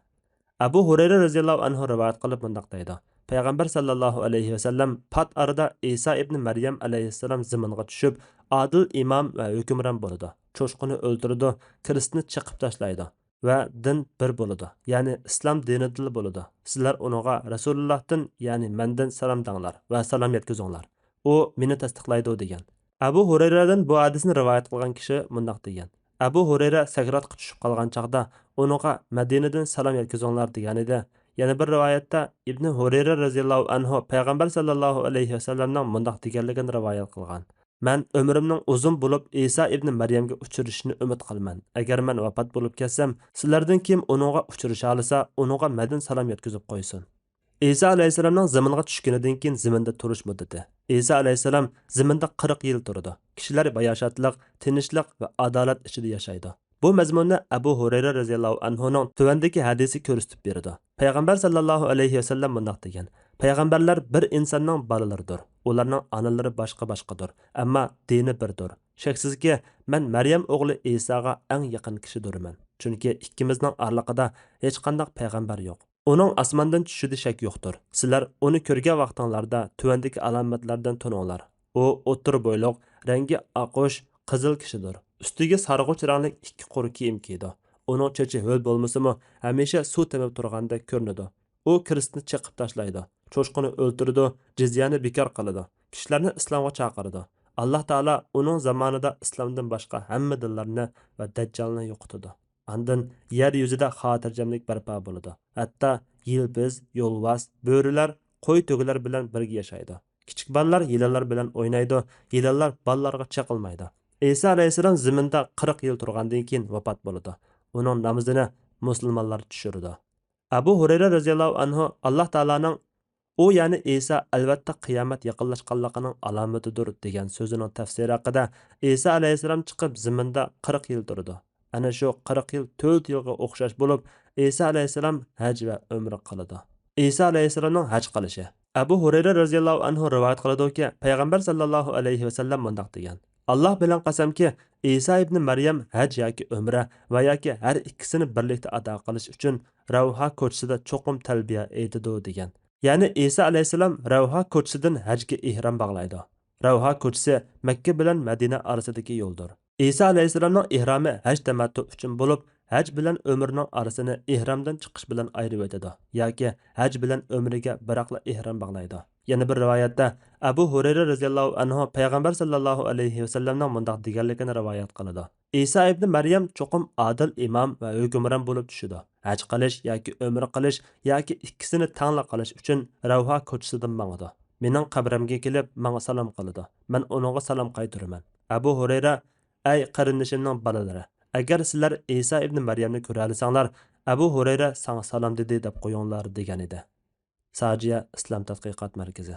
Abu Hurayra radhiyallohu anhu rivoyat qilib bunday deydi: Payg'ambar sallallohu alayhi vasallam pat arada İsa ibn Maryam alayhissalom ziminga tushib, adil imom va hukmron bo'ladi. Cho'shqini o'ldirdi, Kristni chiqib tashlaydi va din bir bo'ladi. Ya'ni islom dinida bo'ladi. Sizlar uninga Rasulullohdan, ya'ni mendan salom danglar va salom yetkazinglar. U meni tasdiqlaydi degan. Abu Hurayradan bu hadisni rivoyat qilgan kishi bunday degan: Abu Hurayra sakratga tushib qolgan chaqda uninga Madinadan salom yetkazinglar degan edi. Yana bir rivoyatda Ibn Hurayra radhiyallohu anhu payg'ambar sallallohu alayhi vasallamning bunday deganligini rivoyat qilgan: "Men umrimning uzun bo'lib İsa ibn Maryamga uchrashishni umid qilman. Agar men vafot bo'lib ketsam, sizlardan kim uningga uchrasha olsa, uningga madin salom yetkazib qo'ysin." İsa alayhissalomning zaminga tushganidan keyin zaminda turish muddati. İsa alayhissalom zaminda 40 yil turdi. Kishilar bayoshatlik, tinchlik va adolat ichida yashaydi. Bu mazmunni Abu Hurayra radhiyallohu anhuning tuvandagi hadisi ko'rsatib berdi. Payg'ambar sallallohu alayhi vasallam bunday degan: "Payg'ambarlar bir insonning bolalaridir. Ularning onalari boshqa-boshqadir, ammo dini birdir. Shaksizki, men Maryam o'g'li İsa'ga eng yaqin kishidirman. Chunki ikkimizning oraliqida hech qanday payg'ambar yo'q. Uning osmondan tushishida shak yo'qdir. Sizlar uni ko'rgan vaqtinglarda tuvandagi alomatlardan tuninglar. U o'tir bo'yliq, rangi oqish, qizil kishidir. Ustiga sarg'uch rangli ikki qora kiyim kiydi. Uning chechi ho'l bo'lmasa-mu, hamisha suv temib turganda ko'rinadi. U Kristni chiqib tashlaydi, cho'shqini o'ldirdi, jizyani bekor qiladi, kishilarni islomga chaqirdi. Alloh taolo uning zamonida islomdan boshqa hamma dinlarni va dajjalni yo'qotdi. Andin yer yuzida xotirjamlik barpo bo'ladi. Hatto yilpiz, yo'lbars, bo'rilar, qo'y to'gilar bilan birga yashaydi. Kichik bolalar yillar bilan o'ynaydi, yillar bolalarga chaqilmaydi. İsa alayhissalom zaminda 40 yil turgandan keyin vafot bo'ldi. Uning namozini musulmonlar tushirdi. Abu Hurayra radhiyallohu anhu Alloh taolaning u ya'ni İsa albatta qiyomat yaqinlashganligining alomatidir degan so'zining tafsiri haqida İsa alayhissalom chiqib zaminda 40 yil turdi. Ana shu 40 yil 4 yilga o'xshash bo'lib, İsa alayhissalom haj va umra qildi. İsa alayhissalomning haj qilishi. Abu Hurayra radhiyallohu anhu rivoyat qiladi-ki, payg'ambar sallallohu alayhi vasallam bunday degan: Allah bilan qasamki, İsa ibn Maryam haj yoki umra va yoki har ikkisini birlikda ado qilish uchun Ravha ko'chasida cho'qim talbiya aytadi degan. Ya'ni İsa alayhissalom Ravha ko'chasidan hajga ihrom bog'laydi. Ravha ko'chasi Makka bilan Madina orasidagi yo'ldir. İsa alayhissalomning ihromi haj tamattu uchun bo'lib, haj bilan umrning orasini ihromdan chiqish bilan ayirib o'tadi yoki haj bilan umriga biroqla ihrom bog'laydi. Yana bir rivoyatda Abu Hurayra radhiyallohu anhu payg'ambar sallallohu alayhi vasallamning mundoq deganligini rivoyat qiladi. Isa ibn Maryam cho'qim adil imom va hukmron bo'lib tushidi. Haj qilish yoki umra qilish yoki ikkisini tangla qilish uchun Ravha ko'chasidan mangdi. Mening qabrimga kelib, menga salom qiladi. Men uningga salom qaytaraman. Abu Hurayra: "Ey qarindishimning bolalari, agar sizlar Isa ibn Maryamni ko'ra olsanglar, Abu Hurayra sana salom dedi deb qo'yinglar" degan edi. Sajiya Islom tadqiqot markazi